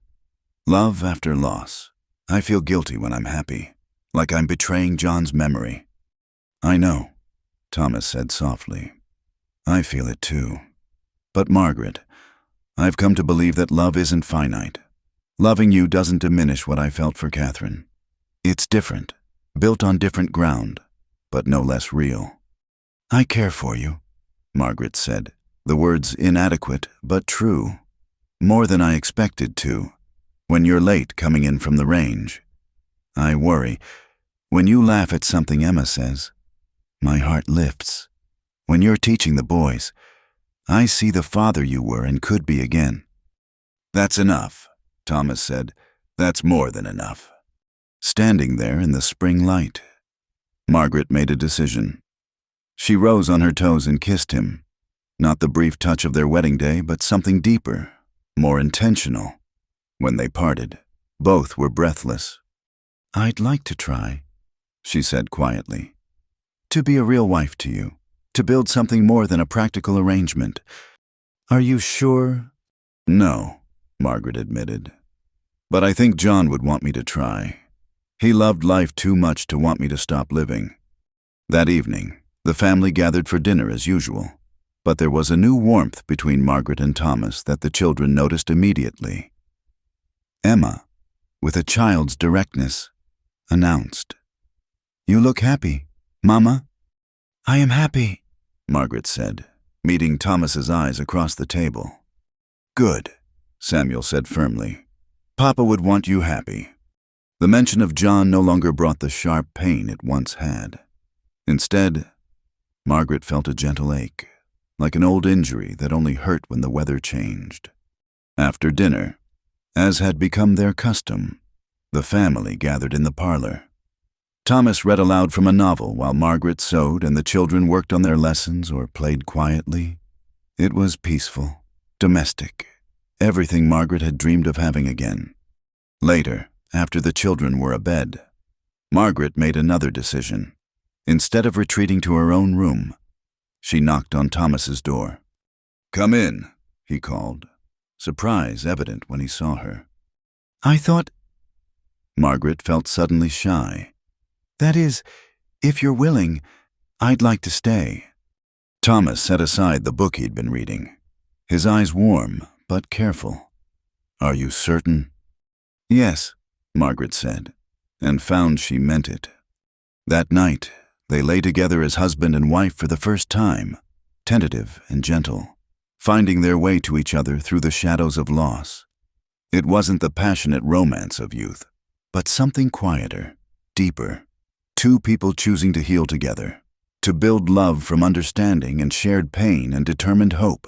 "Love after loss. I feel guilty when I'm happy, like I'm betraying John's memory." "I know," Thomas said softly. "I feel it too. But Margaret, I've come to believe that love isn't finite. Loving you doesn't diminish what I felt for Catherine. It's different, built on different ground, but no less real. I care for you, Margaret said, the words inadequate but true. More than I expected to. When you're late coming in from the range. I worry. When you laugh at something Emma says, my heart lifts. When you're teaching the boys, I see the father you were and could be again. That's enough, Thomas said. That's more than enough. Standing there in the spring light, Margaret made a decision. She rose on her toes and kissed him. Not the brief touch of their wedding day, but something deeper, more intentional. When they parted, both were breathless. I'd like to try, she said quietly. To be a real wife to you, to build something more than a practical arrangement. Are you sure? No, Margaret admitted. But I think John would want me to try. He loved life too much to want me to stop living. That evening, the family gathered for dinner as usual. But there was a new warmth between Margaret and Thomas that the children noticed immediately. Emma, with a child's directness, announced, You look happy, Mama. I am happy, Margaret said, meeting Thomas's eyes across the table. Good, Samuel said firmly. Papa would want you happy. The mention of John no longer brought the sharp pain it once had. Instead, Margaret felt a gentle ache, like an old injury that only hurt when the weather changed. After dinner, as had become their custom, the family gathered in the parlor. Thomas read aloud from a novel while Margaret sewed and the children worked on their lessons or played quietly. It was peaceful, domestic, everything Margaret had dreamed of having again. Later, after the children were abed, Margaret made another decision. Instead of retreating to her own room, she knocked on Thomas's door. Come in, he called, surprise evident when he saw her. I thought... Margaret felt suddenly shy. That is, if you're willing, I'd like to stay. Thomas set aside the book he'd been reading, his eyes warm but careful. Are you certain? Yes, Margaret said, and found she meant it. That night, they lay together as husband and wife for the first time, tentative and gentle, finding their way to each other through the shadows of loss. It wasn't the passionate romance of youth, but something quieter, deeper. Two people choosing to heal together, to build love from understanding and shared pain and determined hope.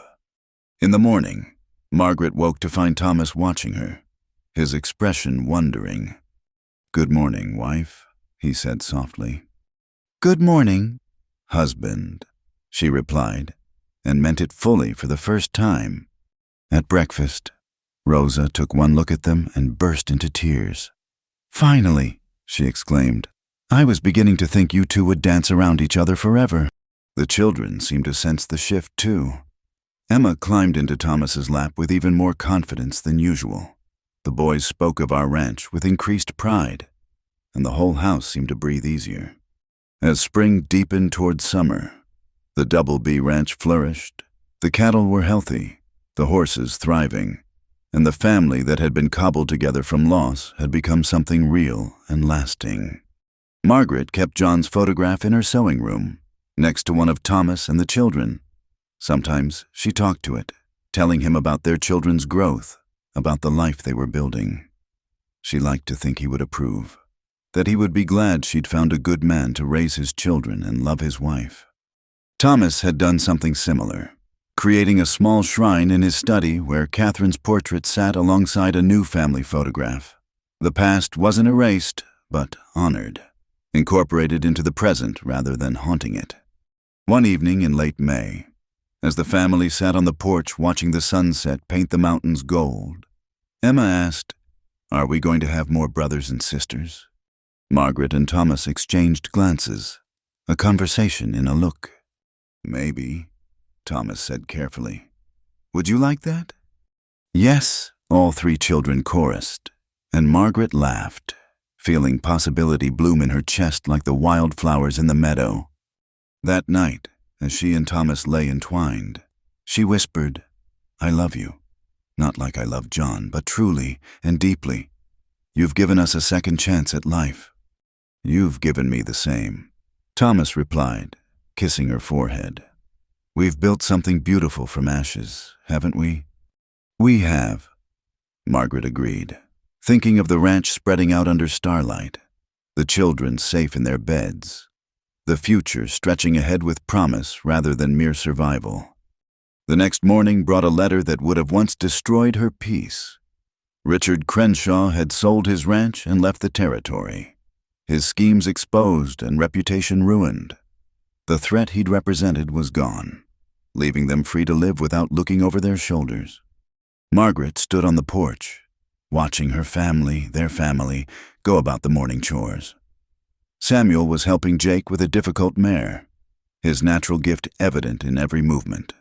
In the morning, Margaret woke to find Thomas watching her, his expression wondering. Good morning, wife, he said softly. Good morning, husband, she replied, and meant it fully for the first time. At breakfast, Rosa took one look at them and burst into tears. Finally, she exclaimed, I was beginning to think you two would dance around each other forever. The children seemed to sense the shift too. Emma climbed into Thomas's lap with even more confidence than usual. The boys spoke of our ranch with increased pride, and the whole house seemed to breathe easier. As spring deepened toward summer, the Double B Ranch flourished. The cattle were healthy, the horses thriving, and the family that had been cobbled together from loss had become something real and lasting. Margaret kept John's photograph in her sewing room, next to one of Thomas and the children. Sometimes she talked to it, telling him about their children's growth, about the life they were building. She liked to think he would approve, that he would be glad she'd found a good man to raise his children and love his wife. Thomas had done something similar, creating a small shrine in his study where Catherine's portrait sat alongside a new family photograph. The past wasn't erased, but honored, incorporated into the present rather than haunting it. One evening in late May, as the family sat on the porch watching the sunset paint the mountains gold, Emma asked, Are we going to have more brothers and sisters? Margaret and Thomas exchanged glances, a conversation in a look. Maybe, Thomas said carefully. Would you like that? Yes, all three children chorused, and Margaret laughed, feeling possibility bloom in her chest like the wildflowers in the meadow. That night, as she and Thomas lay entwined, she whispered, I love you. Not like I love John, but truly and deeply. You've given us a second chance at life. You've given me the same. Thomas replied, kissing her forehead. We've built something beautiful from ashes, haven't we? We have, Margaret agreed, thinking of the ranch spreading out under starlight, the children safe in their beds, the future stretching ahead with promise rather than mere survival. The next morning brought a letter that would have once destroyed her peace. Richard Crenshaw had sold his ranch and left the territory, his schemes exposed and reputation ruined. The threat he'd represented was gone, leaving them free to live without looking over their shoulders. Margaret stood on the porch, watching her family, their family, go about the morning chores. Samuel was helping Jake with a difficult mare, his natural gift evident in every movement.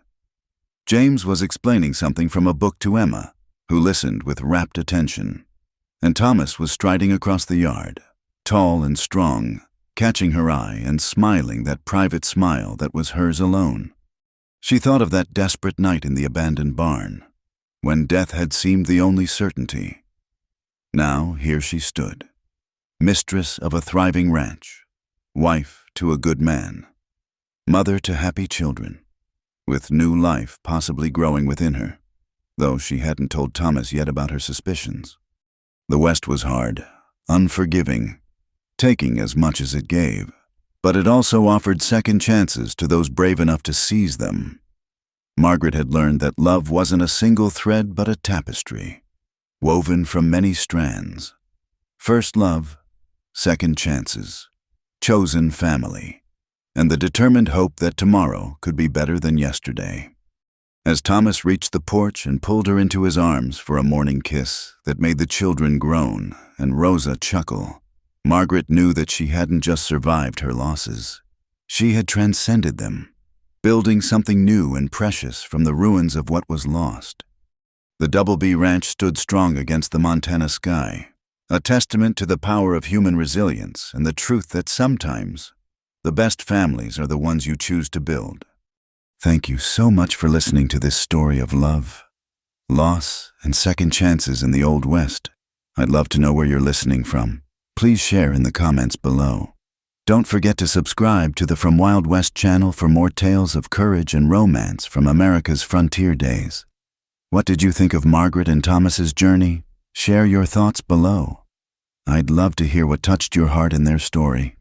James was explaining something from a book to Emma, who listened with rapt attention. And Thomas was striding across the yard, tall and strong, catching her eye and smiling that private smile that was hers alone. She thought of that desperate night in the abandoned barn, when death had seemed the only certainty. Now here she stood, mistress of a thriving ranch, wife to a good man, mother to happy children, with new life possibly growing within her, though she hadn't told Thomas yet about her suspicions. The West was hard, unforgiving, taking as much as it gave, but it also offered second chances to those brave enough to seize them. Margaret had learned that love wasn't a single thread but a tapestry, woven from many strands. First love, second chances, chosen family, and the determined hope that tomorrow could be better than yesterday. As Thomas reached the porch and pulled her into his arms for a morning kiss that made the children groan and Rosa chuckle, Margaret knew that she hadn't just survived her losses. She had transcended them, building something new and precious from the ruins of what was lost. The Double B Ranch stood strong against the Montana sky, a testament to the power of human resilience and the truth that sometimes the best families are the ones you choose to build. Thank you so much for listening to this story of love, loss, and second chances in the Old West. I'd love to know where you're listening from. Please share in the comments below. Don't forget to subscribe to the From Wild West channel for more tales of courage and romance from America's frontier days. What did you think of Margaret and Thomas's journey? Share your thoughts below. I'd love to hear what touched your heart in their story.